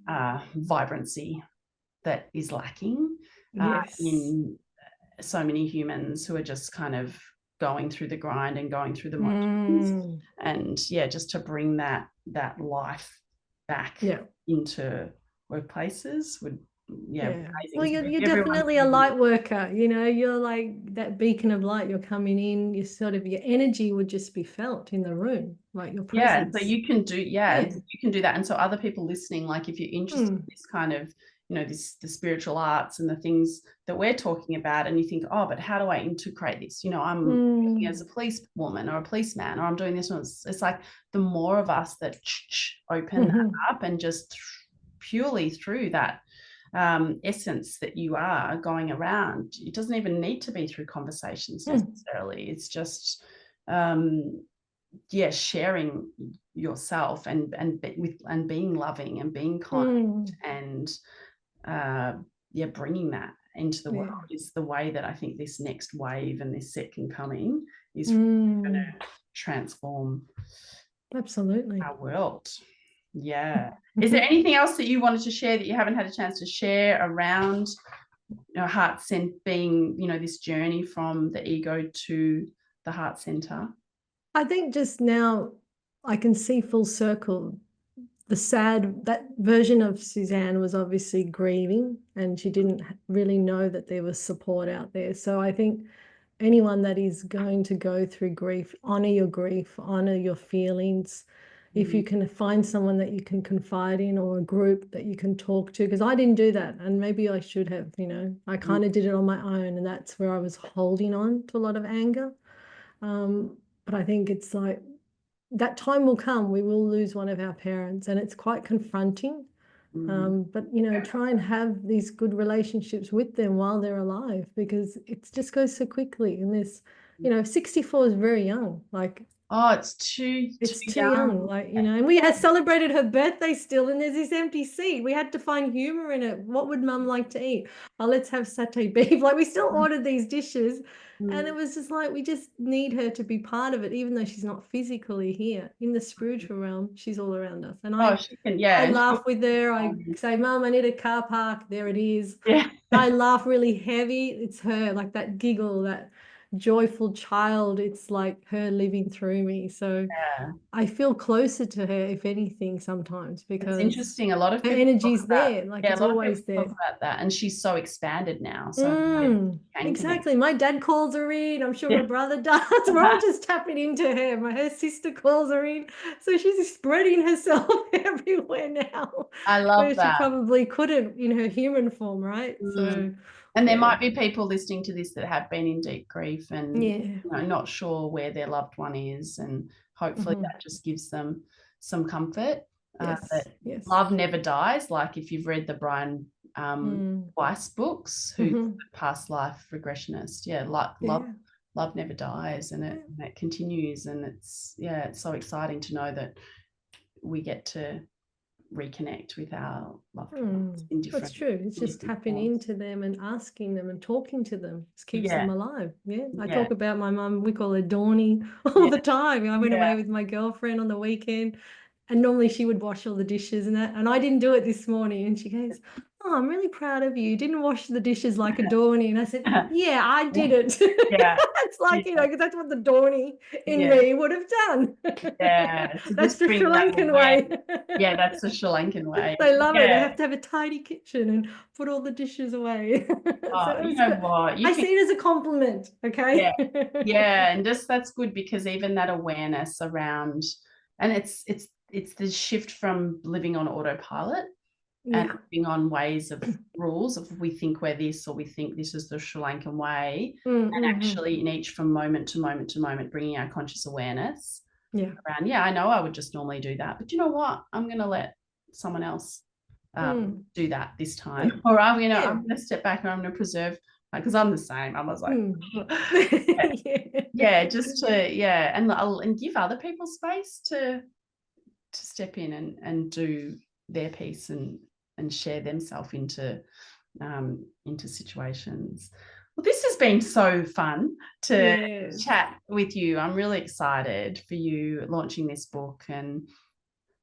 vibrancy that is lacking in so many humans who are just kind of going through the grind and going through the motions, and just to bring that life back into workplaces would Yeah. amazing. Well, So you're everyone definitely a light worker, you know, you're like that beacon of light. You're coming in, you sort of, your energy would just be felt in the room, like your yeah, presence. so you can do Yeah. so you can do that. And so other people listening, like if you're interested in this kind of, the spiritual arts and the things that we're talking about, and you think, oh, but how do I integrate this? I'm working as a policewoman or a policeman, or I'm doing this. It's like the more of us that open that up, and just purely through that essence that you are going around, it doesn't even need to be through conversations necessarily. It's just sharing yourself and being loving and being kind and bringing that into the world is the way that I think this next wave and this second coming is going to transform Absolutely. our world. Yeah. Is there anything else that you wanted to share that you haven't had a chance to share around heart center, being this journey from the ego to the heart center? I think just now I can see full circle. That version of Suzanne was obviously grieving, and she didn't really know that there was support out there. So I think anyone that is going to go through grief, honor your feelings. If you can find someone that you can confide in, or a group that you can talk to, because I didn't do that, and maybe I should have, I kind of did it on my own, and that's where I was holding on to a lot of anger. But I think it's like that time will come, we will lose one of our parents, and it's quite confronting. But try and have these good relationships with them while they're alive, because it just goes so quickly. And this, 64 is very young. Like, oh, it's too young. Like, and we had celebrated her birthday still, and there's this empty seat. We had to find humor in it. What would mum like to eat? Oh, let's have satay beef. Like, we still ordered these dishes. And it was just like, we just need her to be part of it, even though she's not physically here. In the spiritual realm, she's all around us. And she can, I laugh with her. I say, Mum, I need a car park. There it is. I laugh really heavy. It's her, like that giggle, that joyful child. It's like her living through me. So I feel closer to her, if anything, sometimes, because it's interesting. A lot of her people energy's there. Like, it's always there. Talk about that, and she's so expanded now. So exactly. My dad calls her in. I'm sure her brother does. We're all just tapping into her. Her sister calls her in. So she's spreading herself everywhere now. I love that. She probably couldn't in her human form, right? So, and there might be people listening to this that have been in deep grief and not sure where their loved one is, and hopefully that just gives them some comfort. That love never dies. Like if you've read the Brian Weiss books, who's the past life regressionist, love never dies, and it continues, and it's so exciting to know that we get to reconnect with our loved ones in different. That's true. It's just tapping into them and asking them and talking to them. It keeps them alive. I talk about my mum. We call her Dawny all the time. I went away with my girlfriend on the weekend, and normally she would wash all the dishes and that, and I didn't do it this morning. And she goes, "Oh, I'm really proud of you. You didn't wash the dishes like a Dawny." And I said, "Yeah, I did it." It's like, because that's what the Dawny in me would have done. So that's the Sri Lankan way. That's the Sri Lankan way. They love it. They have to have a tidy kitchen and put all the dishes away. So you know what? I see it as a compliment. Okay. And just that's good, because even that awareness around, and it's the shift from living on autopilot and living on ways of rules of, we think we're this, or we think this is the Sri Lankan way, and actually in each, from moment to moment to moment, bringing our conscious awareness around. I know I would just normally do that, but you know what? I'm going to let someone else do that this time, or I'm going to step back, and I'm going to preserve, because I'm the same. I was like, just to and give other people space to step in and do their piece and share themselves into situations. Well, this has been so fun to chat with you. I'm really excited for you launching this book and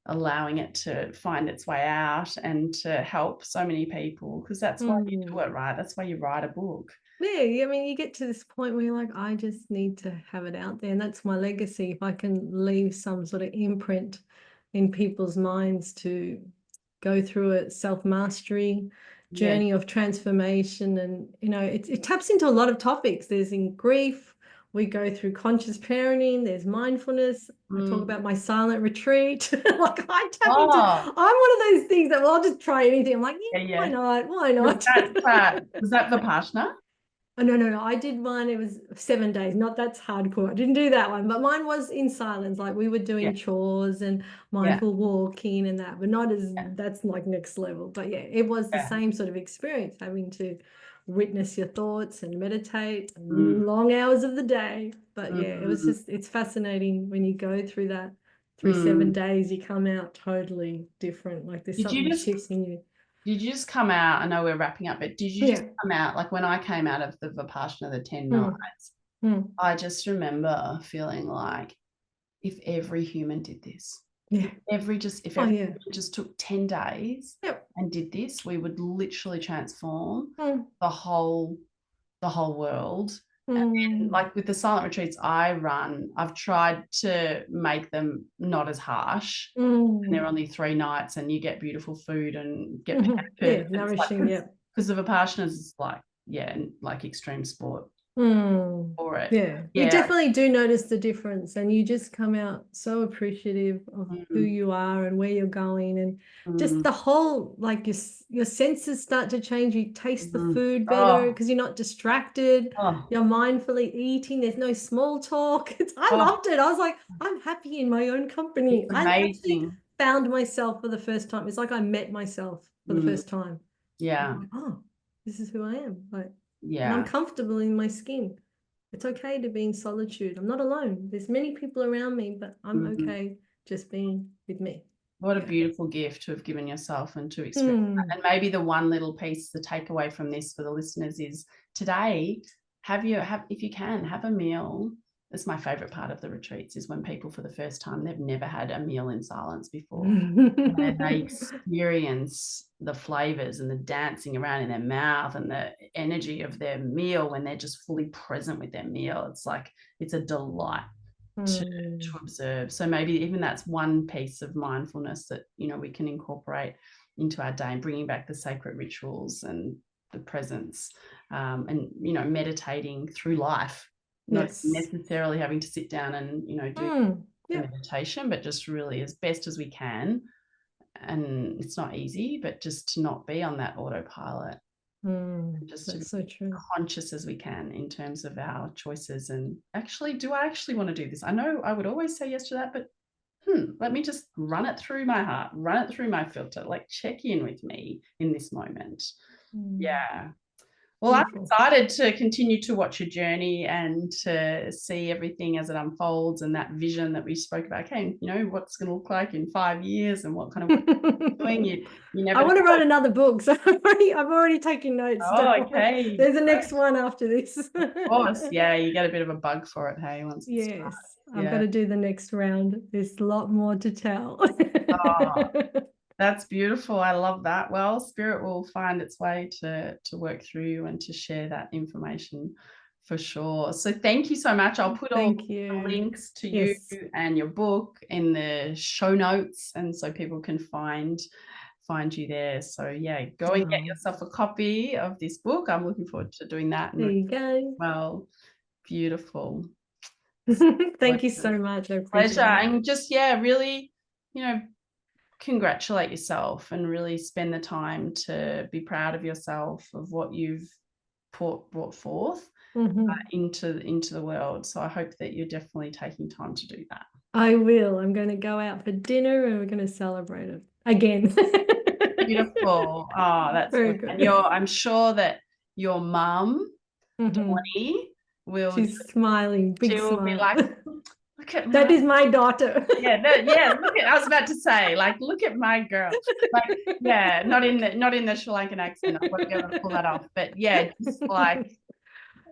allowing it to find its way out and to help so many people, because that's why you do it, right? That's why you write a book. I mean, you get to this point where you're like, I just need to have it out there, and that's my legacy. If I can leave some sort of imprint in people's minds to go through it, self-mastery, journey of transformation. And, you know, it taps into a lot of topics. There's in grief, we go through conscious parenting, there's mindfulness. I talk about my silent retreat. Like I tap into, I'm one of those things that, well, I'll just try anything. I'm like, why not? Why not? Was that Vipassana? Oh, no. I did one. It was 7 days. Not that's hardcore. I didn't do that one, but mine was in silence. Like we were doing chores and mindful walking and that, but not as that's like next level. But yeah, it was the same sort of experience, having to witness your thoughts and meditate long hours of the day. But yeah, it was just, it's fascinating when you go through that through 7 days, you come out totally different. Like there's something shifts in you. Did you just come out? I know we're wrapping up, but did you just come out, like when I came out of the Vipassana, the 10 nights, I just remember feeling like if every human did this, if every human just took 10 days and did this, we would literally transform the whole world. And then, like with the silent retreats I run, I've tried to make them not as harsh. And they're only 3 nights and you get beautiful food and get pampered. Nourishing, because the Vipassana is like extreme sport for it. You definitely do notice the difference, and you just come out so appreciative of who you are and where you're going, and just the whole, like your senses start to change. You taste the food better because you're not distracted. You're mindfully eating. There's no small talk. I loved it. I was like, I'm happy in my own company. I actually found myself for the first time. It's like I met myself for the first time. Yeah. Like, this is who I am. Like, and I'm comfortable in my skin. It's okay to be in solitude. I'm not alone. There's many people around me, but I'm okay just being with me. What a beautiful gift to have given yourself and to experience that. And maybe the one little piece, the takeaway from this for the listeners is today, if you can, have a meal. That's my favorite part of the retreats, is when people for the first time, they've never had a meal in silence before. And they experience the flavors and the dancing around in their mouth and the energy of their meal when they're just fully present with their meal. It's like, it's a delight to observe. So maybe even that's one piece of mindfulness that, you know, we can incorporate into our day, and bringing back the sacred rituals and the presence, and, you know, meditating through life. Not necessarily having to sit down and, you know, do the meditation, but just really as best as we can. And it's not easy, but just to not be on that autopilot. Just to be so conscious as we can in terms of our choices. And actually, do I actually want to do this? I know I would always say yes to that, but let me just run it through my heart, run it through my filter, like check in with me in this moment. Yeah. Well, I'm excited to continue to watch your journey and to see everything as it unfolds, and that vision that we spoke about. Okay, you know, what's going to look like in 5 years and what kind of work you're doing. You never I want to write another book, so I've already taken notes. Okay. There's a next one after this. Of course, you get a bit of a bug for it, hey? Once yes, I've got to do the next round. There's a lot more to tell. That's beautiful. I love that. Well, Spirit will find its way to work through you and to share that information for sure. So thank you so much. I'll put all the links to you and your book in the show notes, and so people can find you there. So go and get yourself a copy of this book. I'm looking forward to doing that. There you go. Well, beautiful. Thank you so much. I appreciate it. And just really, you know, congratulate yourself and really spend the time to be proud of yourself, of what you've brought forth into the world. So I hope that you're definitely taking time to do that. I will. I'm going to go out for dinner and we're going to celebrate it again. Beautiful. Oh, that's very good. And I'm sure that your mum, Dawny, she's smiling, big smile. Will be like, look at that is my daughter. Look at, I was about to say, like, look at my girl. Like, not in the Sri Lankan accent. I won't be able to pull that off. But just like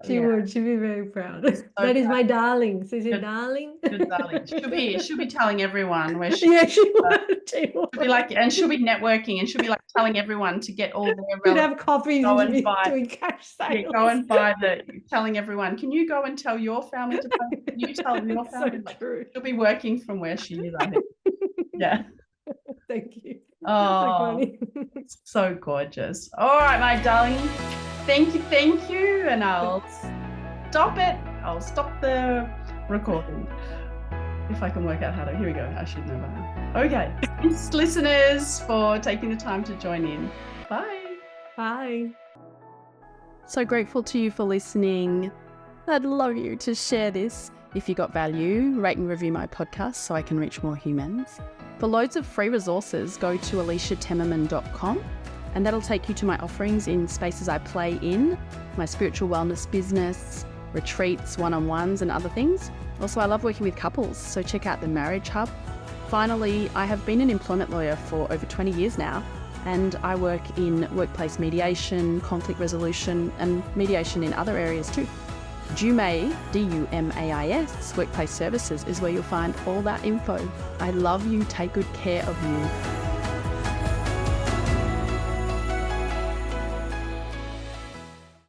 she'd be very proud. So that is my darling. So is it darling? Good darling. She'll be telling everyone where she she would. She'll be like, and she'll be networking, and she'll be like telling everyone to get all their relevant. Have coffees and buy, doing cash sales. Go and buy telling everyone, can you go and tell your family to buy? Can you tell your family? So true. She'll be working from where she is, I think. Yeah. Thank you. Oh, So gorgeous. All right, my darling. Thank you. And I'll stop it. I'll stop the recording. If I can work out how to. Here we go. I should know by now. Okay. Thanks, listeners, for taking the time to join in. Bye. Bye. So grateful to you for listening. I'd love you to share this. If you got value, rate and review my podcast so I can reach more humans. For loads of free resources, go to aliciatemmerman.com, and that'll take you to my offerings in spaces I play in, my spiritual wellness business, retreats, one-on-ones and other things. Also, I love working with couples, so check out the Marriage Hub. Finally, I have been an employment lawyer for over 20 years now, and I work in workplace mediation, conflict resolution, and mediation in other areas too. Dumais, D-U-M-A-I-S, Workplace Services is where you'll find all that info. I love you. Take good care of you.